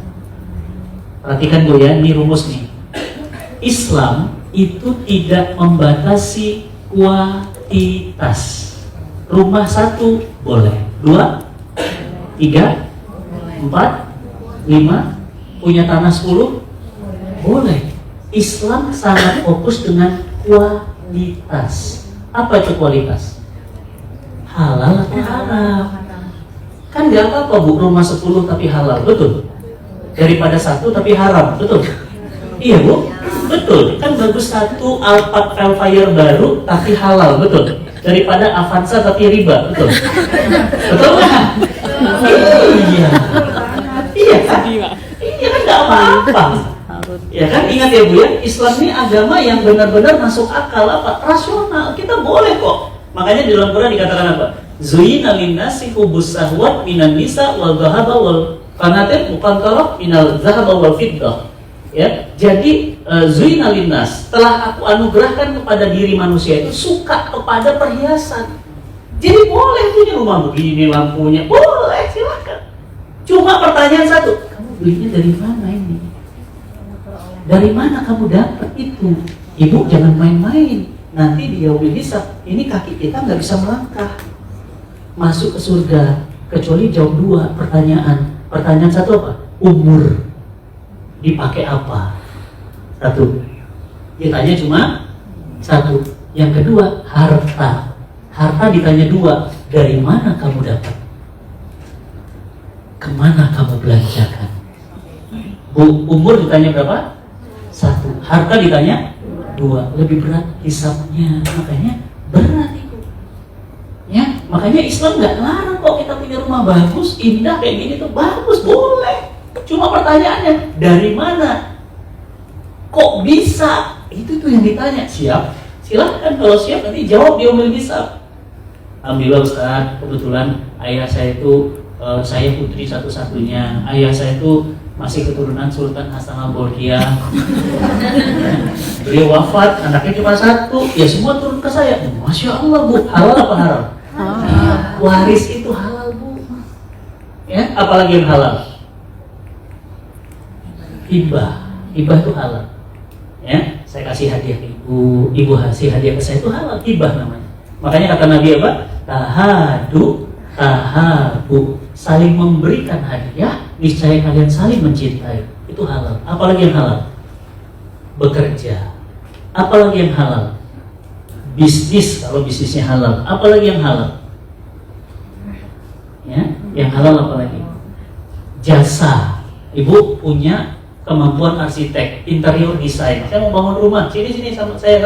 Perhatikan Bu ya, ini rumus nih. Islam itu tidak membatasi kuantitas. Rumah satu boleh, 2, 3, 4, 5, punya tanah 10 boleh. Islam sangat fokus dengan kualitas. Apa itu kualitas? Halal atau haram? Kan gak apa-apa Bu, rumah 10 tapi halal, betul? Daripada 1 tapi haram, betul? Iya Bu, betul. Kan bagus 1 Alphard Velfire baru tapi halal, betul? Daripada Avanza tapi riba, betul? Betul nggak? Iya. Iya kan? Iya kan nggak apa-apa. Ya kan, ingat ya Bu ya, Islam ini agama yang benar-benar masuk akal, apa? Rasional. Kita boleh kok. Makanya di dalam Quran dikatakan apa? Zuina linnasi hubus sahwat minan nisa wal dhahaba wal qanatir muqantarah minal dhahaba wal fiddah. Ya, jadi zuina linnas, telah aku anugerahkan kepada diri manusia itu suka kepada perhiasan. Jadi boleh punya rumah begini, lampunya boleh, silakan. Cuma pertanyaan satu, kamu belinya dari mana ini? Dari mana kamu dapat itu? Ibu jangan main-main. Nanti di yaumil hisab, ini kaki kita nggak bisa melangkah masuk ke surga kecuali jawab 2 pertanyaan. Pertanyaan satu apa? Umur. Dipakai apa? 1. Ditanya cuma 1. Yang kedua, harta. Harta ditanya 2. Dari mana kamu dapat? Kemana kamu belanjakan? Umur ditanya berapa? 1. Harta ditanya 2. Lebih berat hisabnya. Makanya berat itu. Ya, makanya Islam nggak larang kok kita punya rumah bagus, indah kayak gini tuh bagus, boleh. Cuma pertanyaannya, dari mana? Kok bisa? Itu tuh yang ditanya. Siap? Silahkan, kalau siap nanti jawab di yaumil hisab. Alhamdulillah Ustaz, kebetulan ayah saya itu saya putri satu-satunya. Ayah saya itu masih keturunan Sultan Hasan al-Bolkiah. Beliau wafat, anaknya cuma 1. Ya semua turun ke saya. Masya Allah Bu, halal apa haram? Waris itu halal Bu. Ya, apalagi yang halal? Hibah itu halal. Ya, saya kasih hadiah ke ibu kasih hadiah ke saya itu halal, hibah namanya. Makanya kata Nabi apa? Tahabu, saling memberikan hadiah, niscaya kalian saling mencintai. Itu halal. Apalagi yang halal? Bekerja. Apalagi yang halal? Bisnis, kalau bisnisnya halal. Apalagi yang halal? Ya, yang halal apalagi? Jasa. Ibu punya kemampuan arsitek, interior design. Saya mau bangun rumah, sini sama saya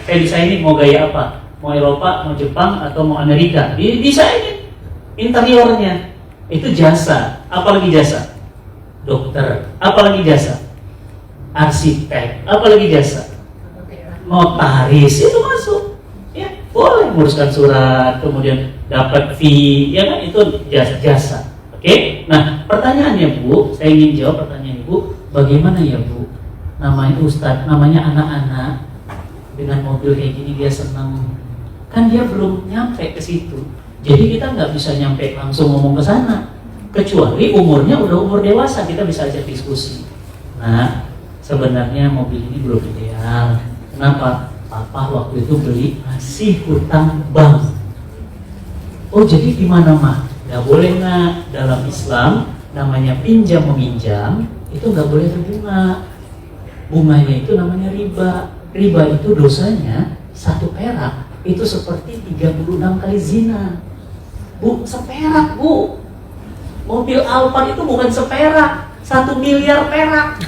desainin mau gaya apa, mau Eropa, mau Jepang, atau mau Amerika, didesainin interiornya. Itu jasa. Apalagi jasa? Dokter. Apalagi jasa? Arsitek. Apalagi jasa? Notaris. Itu masuk. Ya, boleh nguruskan surat, kemudian dapat fee, ya kan, itu jasa. Oke? Nah, pertanyaannya Bu, saya ingin jawab pertanyaan Ibu, bagaimana ya Bu? Namanya Ustadz, namanya anak-anak dengan mobil kayak gini dia senang. Kan dia belum nyampe ke situ. Jadi kita nggak bisa nyampe langsung ngomong ke sana. Kecuali umurnya udah umur dewasa, kita bisa ajak diskusi. Nah, sebenarnya mobil ini belum ideal. Kenapa? Papa waktu itu beli masih hutang bank. Oh, jadi gimana mah? Nggak boleh nak, dalam Islam namanya pinjam meminjam itu nggak boleh berbunga. Bunganya itu namanya riba. Riba itu dosanya 1 perak itu seperti 36 kali zina. Bu, seperak Bu. Mobil Alphard itu bukan seperak, 1 miliar perak.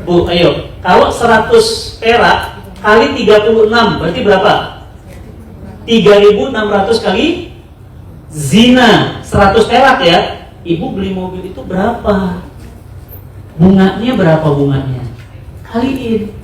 Bu, ayo, kalau 100 perak kali 36 berarti berapa? 3.600 kali zina, 100 perak ya. Ibu beli mobil itu berapa? Bunganya berapa bunganya? Kaliin.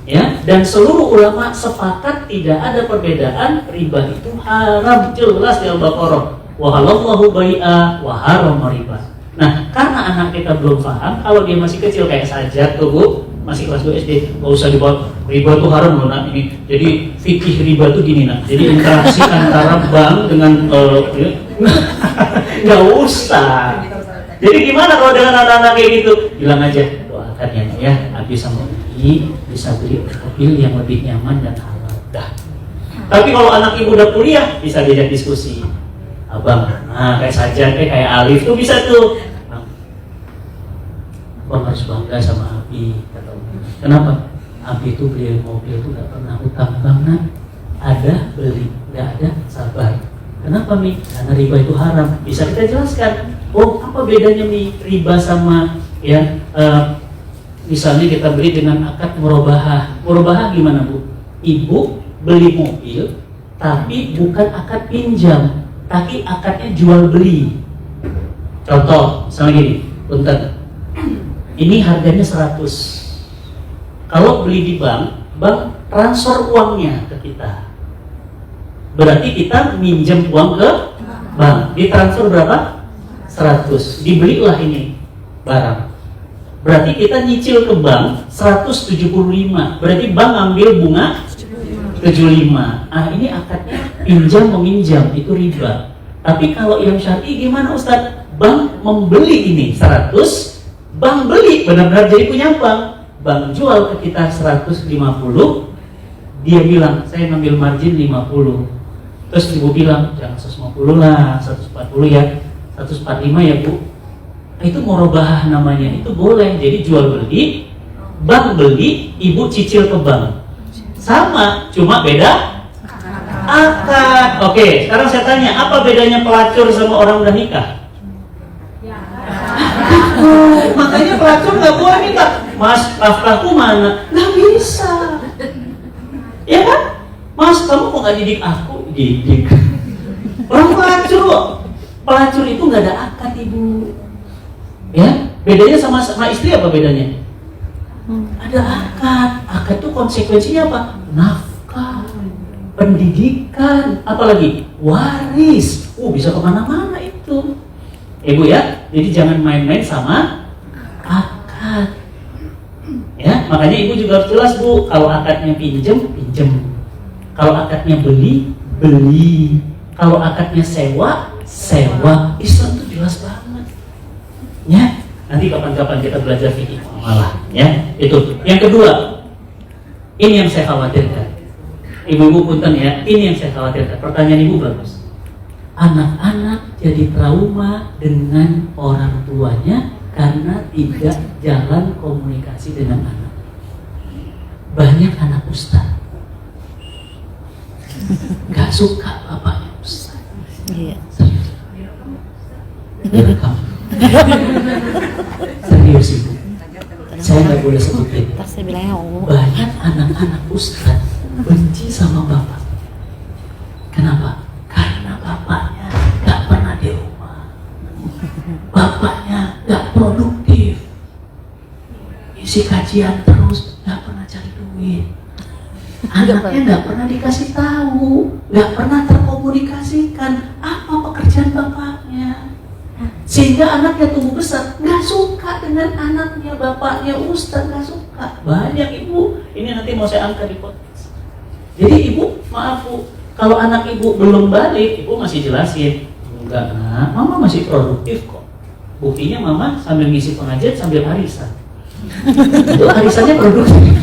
Ya, dan seluruh ulama sepakat tidak ada perbedaan, riba itu haram, jelas di Al-Baqarah. Wa halallahu bai'a wa harrama riba. Nah, karena anak kita belum paham, kalau dia masih kecil kayak Sajat tuh Bu, masih kelas 2 SD, nggak usah dibawa riba tuh haram loh nak ini. Jadi fikih riba tuh gini nak. Jadi interaksi antara bank dengan nggak usah. Jadi gimana kalau dengan anak-anak kayak gitu? Bilang aja doakan ya, habis sama Umi bisa beli mobil yang lebih nyaman dan halal. Dah. Tapi kalau anak ibu udah kuliah bisa diajak diskusi. Abang, nah kayak Sajat, kayak Alif tuh bisa tuh. Abang harus bangga sama Abi, kata Umi. Kenapa? Abi itu beli mobil tuh gak pernah utang banget. Ada beli, gak ada sabar. Kenapa Mi? Karena riba itu haram. Bisa kita jelaskan. Oh, apa bedanya Mi riba sama ya? Misalnya kita beli dengan akad murabahah. Murabahah gimana Bu? Ibu beli mobil, tapi bukan akad pinjam, tapi akadnya jual beli. Contoh, misalnya gini, punten. Ini harganya 100. Kalau beli di bank transfer uangnya ke kita. Berarti kita minjem uang ke bank. Ditransfer berapa? 100. Dibelilah ini barang. Berarti kita nyicil ke bank 175. Berarti bank ambil bunga 75. Ah, ini akadnya pinjam meminjam, itu riba. Tapi kalau yang syar'i gimana Ustadz? Bank membeli ini 100, bank beli benar-benar jadi punya bank. Bank jual ke kita 150, dia bilang saya ngambil margin 50. Terus ibu bilang jangan 150 lah, 140 ya, 145 ya Bu. Itu murabahah namanya, itu boleh. Jadi jual beli, bank beli, ibu cicil ke bank. Sama, cuma beda akad. Oke, sekarang saya tanya, apa bedanya pelacur sama orang udah nikah? Makanya pelacur nggak boleh minta, Mas, nafkahku mana? Nggak bisa. Ya kan? Mas, kamu kok nggak didik aku? Didik. Orang pelacur itu nggak ada akad ibu. Ya, bedanya sama istri apa bedanya? Ada akad. Akad itu konsekuensinya apa? Nafkah, pendidikan, apalagi waris. Bisa kemana-mana itu. Ibu ya, jadi jangan main-main sama akad. Ya, makanya ibu juga harus jelas Bu. Kalau akadnya pinjem. Kalau akadnya beli. Kalau akadnya sewa. Islam itu jelas banget. Ya, nanti kapan-kapan kita belajar fikih muamalah. Ya, itu. Yang kedua, ini yang saya khawatirkan. Ibu-ibu punten ya, ini yang saya khawatirkan. Pertanyaan ibu bagus. Anak-anak jadi trauma dengan orang tuanya karena tidak jalan komunikasi dengan anak. Banyak anak ustaz gak suka bapaknya ustaz. Iya. Direkam. Serius Ibu, saya nggak boleh sebutin. Ntar saya bilangnya Banyak anak-anak ustadz benci sama bapak. Kenapa? Karena bapaknya nggak pernah di rumah, bapaknya nggak produktif, isi kajian terus, nggak pernah cari duit. Anaknya nggak pernah dikasih tahu, nggak pernah terkomunikasikan apa pekerjaan bapaknya, sehingga anaknya tumbuh besar nggak suka dengan anaknya, bapaknya ustadz nggak suka. Banyak Ibu, ini nanti mau saya angkat di podcast. Jadi Ibu, maaf Bu, kalau anak Ibu belum balik, Ibu masih jelasin, enggak nak, Mama masih produktif kok. Buktinya Mama sambil ngisi pengajian sambil arisan. Itu arisannya produktif.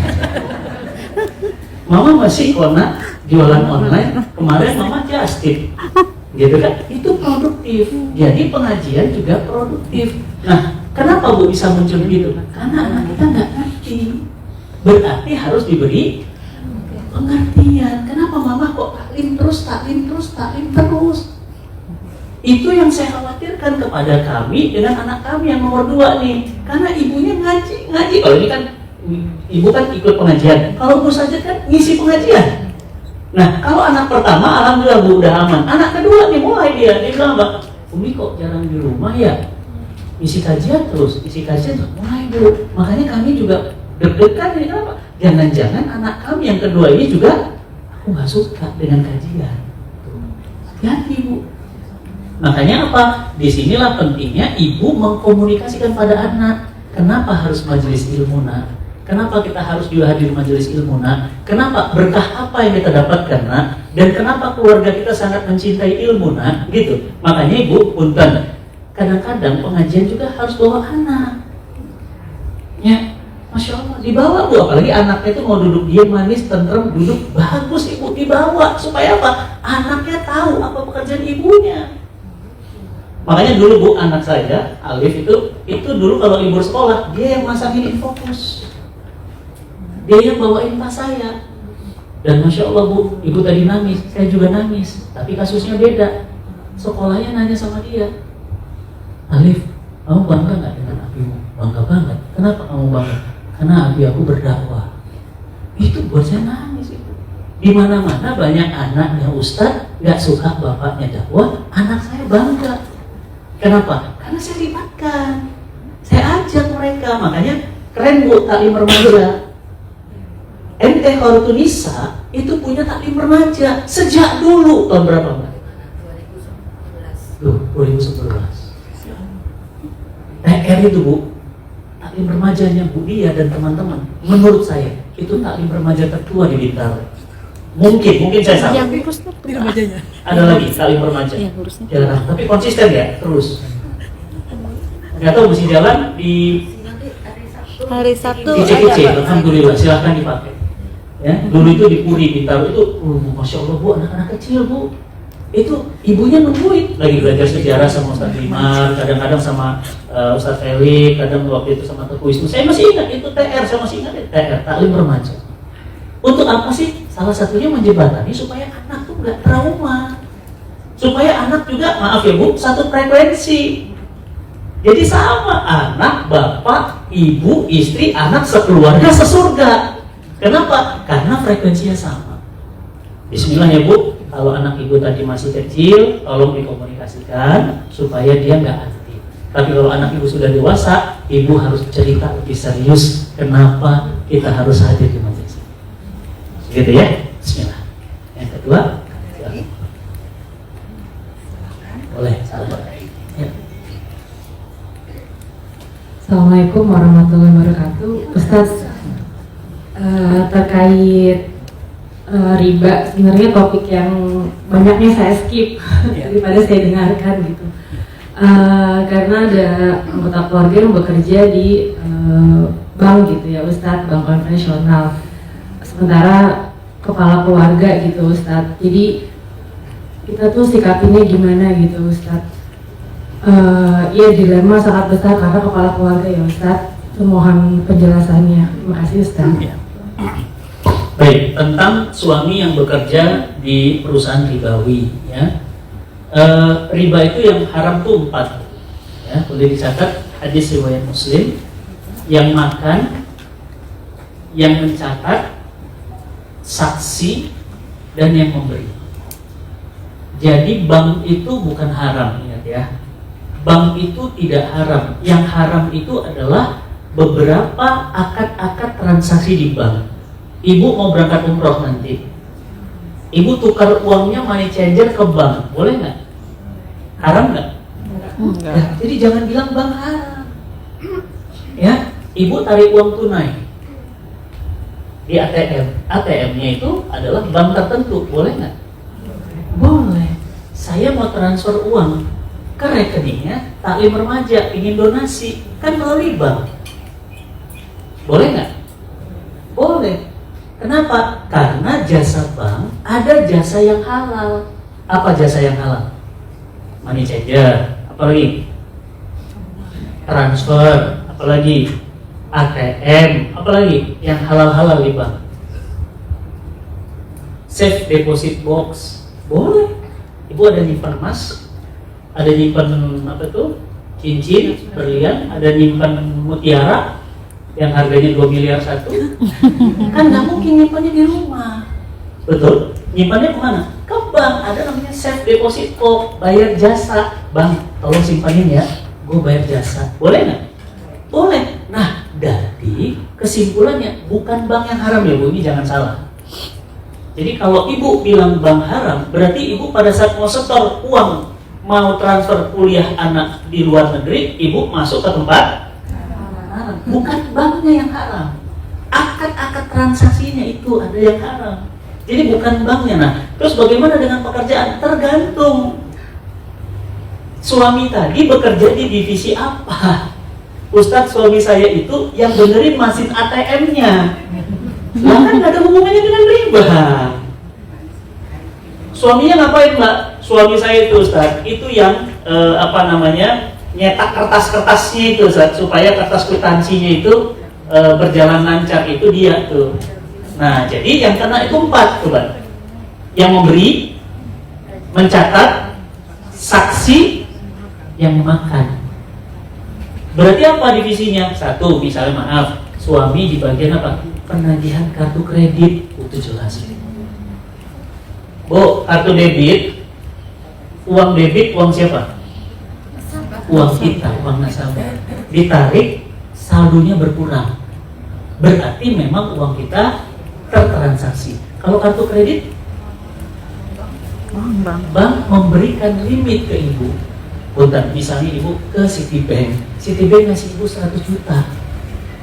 Mama masih kona jualan online, kemarin Mama just tip, gitu kan? Itu produktif. Jadi pengajian juga produktif. Nah, kenapa Bu bisa muncul gitu? Karena anak kita nggak ngerti. Berarti harus diberi pengertian. Kenapa Mama kok taklim terus? Itu yang saya khawatirkan kepada kami dengan anak kami yang nomor 2 nih. Karena ibunya ngaji. Kalau ini kan Ibu kan ikut pengajian. Kalau Bu saja kan ngisi pengajian. Nah, kalau anak pertama alhamdulillah Bu udah aman. Anak kedua nih mulai dia bilang, Mbak, Umi kok jarang di rumah ya? Isi kajian terus. Mulai Bu. Makanya kami juga deg-degan ini kenapa? Jangan-jangan anak kami yang kedua ini juga aku nggak suka dengan kajian. Hati Bu. Makanya apa? Disinilah pentingnya ibu mengkomunikasikan pada anak. Kenapa harus majelis ilmu nak? Kenapa kita harus juga hadir majelis ilmu nak? Kenapa? Berkah apa yang kita dapatkan nak? Dan kenapa keluarga kita sangat mencintai ilmu nak? Gitu. Makanya Ibu, punten, kadang-kadang pengajian juga harus bawa anak. Ya, Masya Allah, dibawa Bu. Apalagi anaknya itu mau duduk diam, manis, tentrem, duduk bagus Ibu, dibawa. Supaya apa? Anaknya tahu apa pekerjaan ibunya. Makanya dulu Bu, anak saya, Alif itu dulu kalau libur sekolah, dia yang masangin Infokus. Dia yang bawain tas saya. Dan Masya Allah Bu, Ibu tadi nangis, saya juga nangis. Tapi kasusnya beda. Sekolahnya nanya sama dia, Alif, kamu bangga nggak dengan abimu? Bangga banget. Kenapa kamu bangga? Karena abi aku berdakwah. Itu buat saya nangis itu. Di mana-mana banyak anaknya ustadz nggak suka bapaknya dakwah, anak saya bangga. Kenapa? Karena saya libatkan, saya ajak mereka. Makanya keren Bu taklim remaja. MT Khairatul Nisa itu punya taklim remaja sejak dulu. Tahun berapa Mbak? 2011. TR itu Bu, taklim remajanya Bu Dia dan teman-teman. Menurut saya itu taklim remaja tertua di Bintaro. Mungkin saya salah. yang ngurusnya tuh. Ada lagi taklim remaja. Yang ngurusnya. Jarang, tapi konsisten ya, terus. Nggak tahu mesti jalan di Hari Sabtu kecil-kecil, alhamdulillah, silahkan dipakai. Ya, dulu itu di Puri, Bintaro itu, Masya Allah Bu, anak-anak kecil Bu. Itu ibunya nungguin, lagi belajar sejarah sama Ustaz Limar, kadang-kadang sama Ustaz Felix, kadang waktu itu sama Teguh Wisnu. Saya masih ingat itu TR, saya masih ingat TR, taklim remaja. Untuk apa sih? Salah satunya menjembatani supaya anak tuh nggak trauma, supaya anak juga, maaf ya Bu, satu frekuensi. Jadi sama, anak, bapak, ibu, istri, anak sekeluarga sesurga. Kenapa? Karena frekuensinya sama. Bismillah ya Bu, kalau anak ibu tadi masih kecil, tolong dikomunikasikan supaya dia nggak anti. Tapi kalau anak ibu sudah dewasa, ibu harus cerita lebih serius kenapa kita harus hadir di majelis. Gitu ya. Bismillah. Yang kedua, boleh sahabat. Ya. Assalamualaikum warahmatullahi wabarakatuh. Ustaz, terkait riba, sebenarnya topik yang banyaknya saya skip daripada saya dengarkan gitu. Karena ada anggota keluarga yang bekerja di bank gitu ya Ustaz, bank konvensional. Sementara kepala keluarga gitu Ustaz. Jadi kita tuh sikapinnya gimana gitu Ustaz. Iya, dilema sangat besar karena kepala keluarga ya Ustaz. Mohon penjelasannya. Terima kasih Ustaz. Baik, tentang suami yang bekerja di perusahaan ribawi ya. Riba itu yang haram tuh 4 ya. Ya, boleh dicatat hadis riwayat Muslim, yang makan, yang mencatat, saksi, dan yang memberi. Jadi bank itu bukan haram, ingat ya. Bank itu tidak haram. Yang haram itu adalah beberapa akad-akad transaksi di bank. Ibu mau berangkat umroh nanti, ibu tukar uangnya money changer ke bank, boleh nggak? Haram nggak? Enggak. Ya, jadi jangan bilang bank haram. Ya, ibu tarik uang tunai di ATM. ATM-nya itu adalah bank tertentu, boleh nggak? Boleh. Saya mau transfer uang ke rekeningnya Taklim Remaja, ingin donasi, kan melalui bank. Boleh nggak? Boleh. Kenapa? Karena jasa bank ada jasa yang halal. Apa jasa yang halal? Money changer, apalagi? Transfer, apalagi? ATM, apalagi? Yang halal-halal di bank. Safe deposit box, boleh. Ibu ada nyimpan emas, ada nyimpan apa tuh? Cincin, berlian, ada nyimpan mutiara yang harganya 2 miliar satu. Kan nggak mungkin nyimpannya di rumah. Betul? Nyimpannya kemana? Ke bank, ada namanya safe deposit box, bayar jasa. Bang, tolong simpanin ya, gue bayar jasa. Boleh nggak? Boleh. Nah, jadi kesimpulannya bukan bank yang haram ya Bu, ini jangan salah. Jadi kalau ibu bilang bank haram, berarti ibu pada saat mau setor uang, mau transfer kuliah anak di luar negeri, ibu masuk ke tempat haram. Bukan banknya yang haram, akad-akad transaksinya itu ada yang haram. Jadi bukan banknya. Nah, terus bagaimana dengan pekerjaan? Tergantung. Suami tadi bekerja di divisi apa? Ustadz, suami saya itu yang benerin mesin ATM-nya. Lah kan gak ada hubungannya dengan riba. Suaminya ngapain Mbak? Suami saya itu Ustadz, itu yang nyetak kertas-kertasnya itu Ustadz, supaya kertas kwitansinya itu berjalan lancar, itu dia tuh. Nah, jadi yang kena itu 4 coba. Yang memberi, mencatat, saksi, yang memakan. Berarti apa divisinya? 1, misalnya maaf, suami di bagian apa? Penagihan kartu kredit, itu jelas. Bu, kartu debit, uang debit, uang siapa? Uang kita, uang nasabah. Ditarik, saldonya berkurang. Berarti memang uang kita tertransaksi. Kalau kartu kredit, bank memberikan limit ke ibu. Punten, misalnya ibu ke Citibank, Citibank ngasih ibu 100 juta.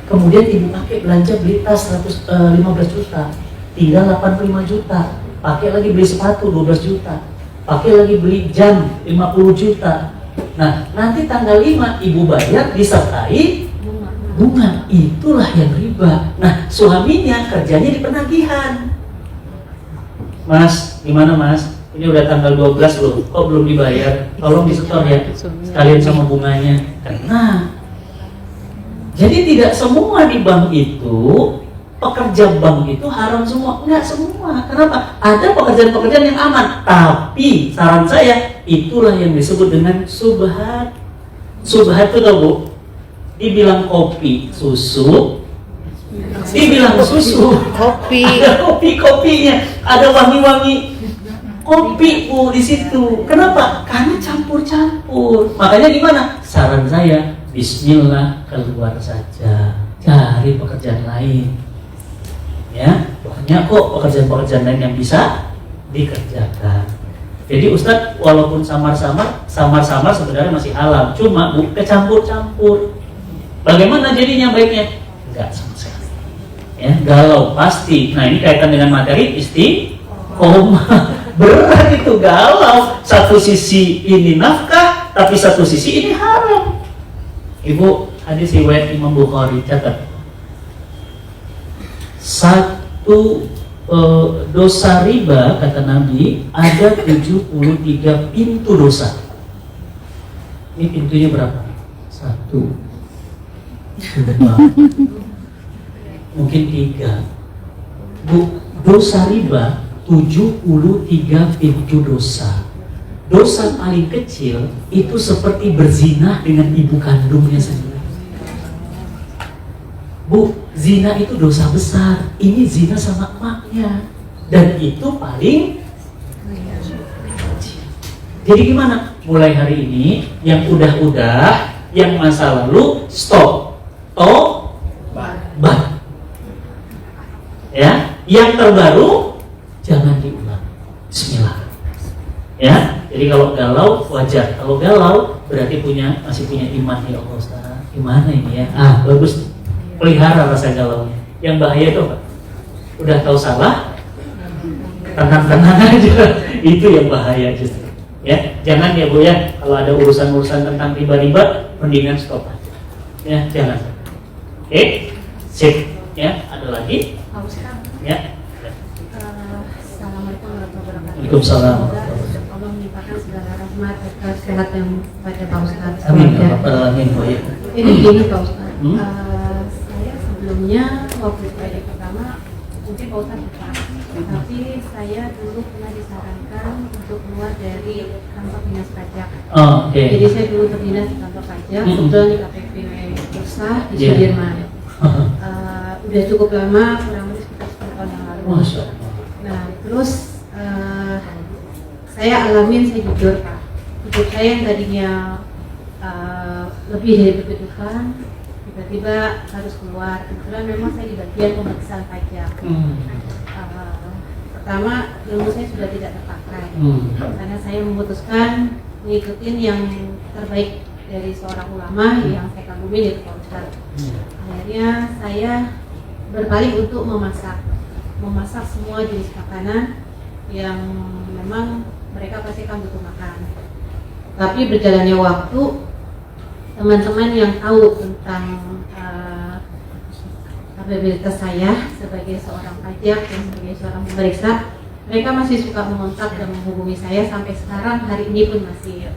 Kemudian ibu pakai belanja beli tas 15 juta, tinggal 85 juta. Pakai lagi beli sepatu 12 juta. Pakai lagi beli jam 50 juta. Nah, nanti tanggal 5 ibu bayar disertai bunga. Itulah yang riba. Nah, suaminya kerjanya di penagihan. Mas, gimana Mas? Ini udah tanggal 12 loh, kok belum dibayar? Tolong disetor ya, sekalian sama bunganya. Karena jadi tidak semua di bank itu, pekerja bank itu haram semua. Enggak semua. Kenapa? Ada pekerjaan-pekerjaan yang aman. Tapi saran saya, itulah yang disebut dengan subhat. Subhat itu tahu Bu? Dibilang kopi, susu. Dibilang susu, Kopi. ada kopi-kopinya, ada wangi-wangi kopi Bu di situ. Kenapa? Karena campur-campur. Makanya gimana? Saran saya, bismillah, keluar saja, cari pekerjaan lain. Ya, banyak kok pekerjaan-pekerjaan lain yang bisa dikerjakan. Jadi Ustadz, walaupun samar-samar sebenarnya masih halal, cuma Bu, kecampur-campur. Bagaimana jadinya baiknya? Enggak sama sekali. Ya, galau pasti. Nah, ini kaitan dengan materi istiqomah. Berat itu, galau. Satu sisi ini nafkah, tapi satu sisi ini haram. Ibu, hadis riwayat Imam Bukhari, catat. Satu dosa riba, kata Nabi, ada 73 pintu dosa. Ini pintunya berapa? 1, 2, mungkin 3. Bu, dosa riba 73 pintu dosa. dosa paling kecil itu seperti berzina dengan ibu kandungnya sendiri. Bu, zina itu dosa besar. Ini zina sama emaknya, dan itu paling kecil. Jadi gimana? Mulai hari ini yang udah-udah, yang masa lalu stop, tobat. Ya, yang terbaru jangan diulang. Bismillah. Ya, jadi kalau galau wajar. Kalau galau berarti masih punya iman. Ya Allah, Ustaz, gimana ini ya? Bagus. Pelihara rasa galaunya. Yang bahaya itu apa? Udah tahu salah, tenang-tenang aja. Itu yang bahaya justru. Ya, jangan ya Bu ya. Kalau ada urusan-urusan tentang riba-riba, mendingan stop aja. Ya, jangan. Oke, sip. Ya, ada lagi? Ya. Assalamualaikum warahmatullahi wabarakatuh. Waalaikumsalam. Allah melimpahkan segala rahmat dan kesehatan pada Pak Ustadz. Amin ya Rabbal alamin. Ini gini Pak Ustadz. Hmm? Saya sebelumnya waktu proyek pertama mungkin Pak Ustadz lupa, tapi saya dulu pernah disarankan untuk keluar dari kantor dinas pajak. Oh, oke. Jadi saya dulu terdinas di kantor pajak, kebetulan di KPP Bursa di Yeah. Sudirman. Udah cukup lama, kurang lebih sekitar 10 tahun yang lalu. Masya Allah. Nah, terus saya alamin, saya jujur Pak, hidup saya yang tadinya lebih dari berkecukupan, tiba-tiba harus keluar. Kebetulan memang saya di bagian pemeriksaan pajak. Pertama, ilmu saya sudah tidak terpakai, karena saya memutuskan mengikuti yang terbaik dari seorang ulama yang saya kagumi, yaitu Pak Ustadz. Akhirnya saya berpaling untuk memasak semua jenis makanan yang memang mereka pasti akan butuh makan. Tapi berjalannya waktu, teman-teman yang tahu tentang kapabilitas saya sebagai seorang pajak dan sebagai seorang pemeriksa, mereka masih suka mengontak dan menghubungi saya sampai sekarang, hari ini pun masih.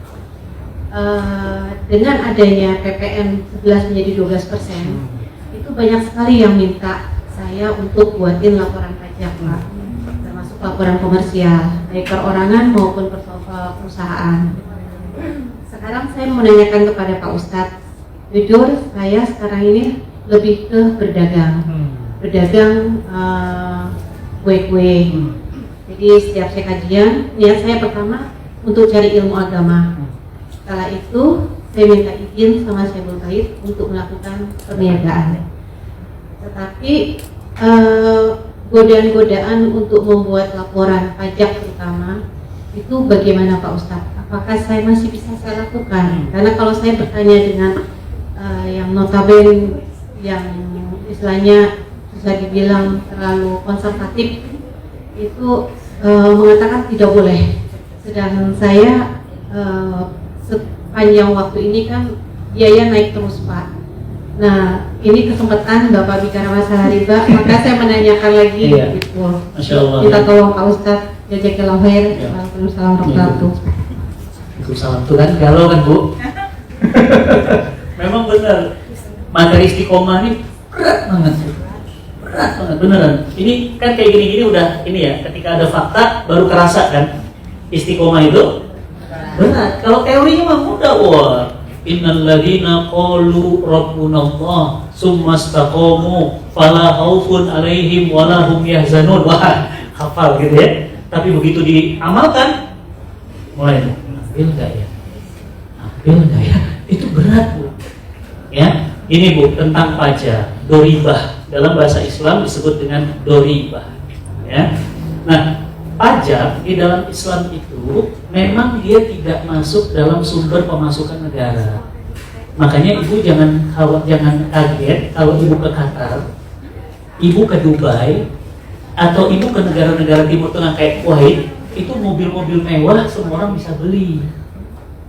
Dengan adanya PPN 11 menjadi 12%, itu banyak sekali yang minta saya untuk buatin laporan pajak Pak, termasuk laporan komersial, baik perorangan maupun perusahaan. Sekarang saya menanyakan kepada Pak Ustadz, jujur saya sekarang ini lebih ke berdagang kue-kue. Jadi setiap saya kajian, niat saya pertama untuk cari ilmu agama. Setelah itu saya minta izin sama Syaikhul Bait untuk melakukan perniagaan. Tetapi godaan-godaan untuk membuat laporan pajak terutama itu bagaimana Pak Ustadz? Apakah saya masih bisa saya lakukan? Karena kalau saya bertanya dengan yang notabene yang istilahnya bisa dibilang terlalu konservatif, itu mengatakan tidak boleh. Sedangkan saya sepanjang waktu ini kan biaya naik terus Pak. Nah, ini kesempatan Bapak bicara masalah riba, maka saya menanyakan lagi gitu. Masya Allah. Kita tolong Pak Ustadz, jazakallahu khair. Waalaikumsalam warahmatullahi wabarakatuh. Waalaikumsalam. Tuh kan galau kan Bu? Memang benar. Materi istiqomah ini berat banget. Berat banget beneran. Ini kan kayak gini-gini udah ini ya. Ketika ada fakta baru kerasa kan. Istiqomah itu berat. Kalau teorinya mah mudah. Wah. Innal ladzina qalu rabbunallah tsumma istaqamu fala khaufun 'alaihim wa la hum yahzanun. Wah, hafal gitu ya. Tapi begitu diamalkan mulai ambil enggak ya? Ambil enggak ya? Itu berat, Bu. Ya, ini Bu tentang pajak, doribah. Dalam bahasa Islam disebut dengan doribah. Ya. Nah, pajak di dalam Islam itu memang dia tidak masuk dalam sumber pemasukan negara. Makanya ibu jangan kaget kalau ibu ke Qatar, ibu ke Dubai, atau ibu ke negara-negara Timur Tengah kayak Kuwait, itu mobil-mobil mewah semua orang bisa beli.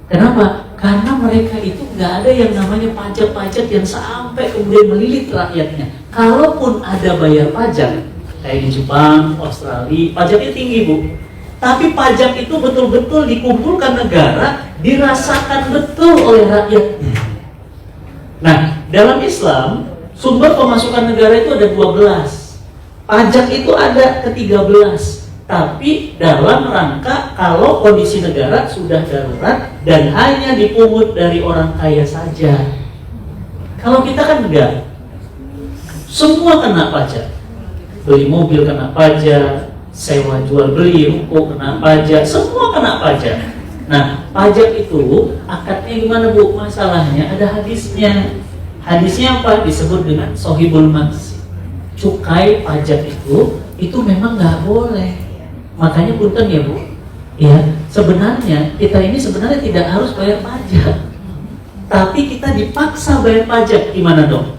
Kenapa? Karena mereka itu nggak ada yang namanya pajak-pajak yang sampai kemudian melilit rakyatnya. Kalaupun ada bayar pajak, kayak di Jepang, Australia, pajaknya tinggi Bu. Tapi pajak itu betul-betul dikumpulkan negara, dirasakan betul oleh rakyatnya. Nah, dalam Islam, sumber pemasukan negara itu ada 12. Pajak itu ada ke-13. tapi dalam rangka kalau kondisi negara sudah darurat dan hanya dipungut dari orang kaya saja. Kalau kita kan enggak, semua kena pajak. Beli mobil kena pajak, sewa jual beli ruko kena pajak, semua kena pajak. Nah, pajak itu akadnya gimana Bu? Masalahnya ada hadisnya. Hadisnya apa? Disebut dengan sohibul maksi. Cukai pajak itu memang nggak boleh. Makanya punten ya Bu. Ya, sebenarnya kita ini sebenarnya tidak harus bayar pajak. Tapi kita dipaksa bayar pajak. Gimana dong?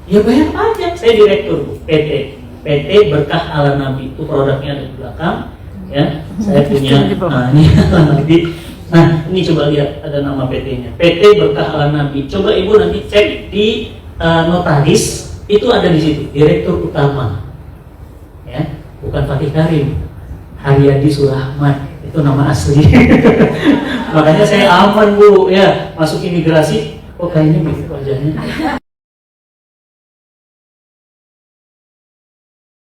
Ya bayar pajak. Saya direktur Bu, PT Berkah Ala Nabi, itu produknya ada di belakang. Ya, saya punya. Nah, ini nanti. Nah, ini coba lihat ada nama PT-nya. PT Berkah Ala Nabi. Coba Ibu nanti cek di notaris, itu ada di situ. Direktur utama. Ya, bukan Fatih Karim. Haryadi Surahman, itu nama asli. Makanya saya aman Bu, ya masuk imigrasi. Oh kayaknya begitu wajahnya.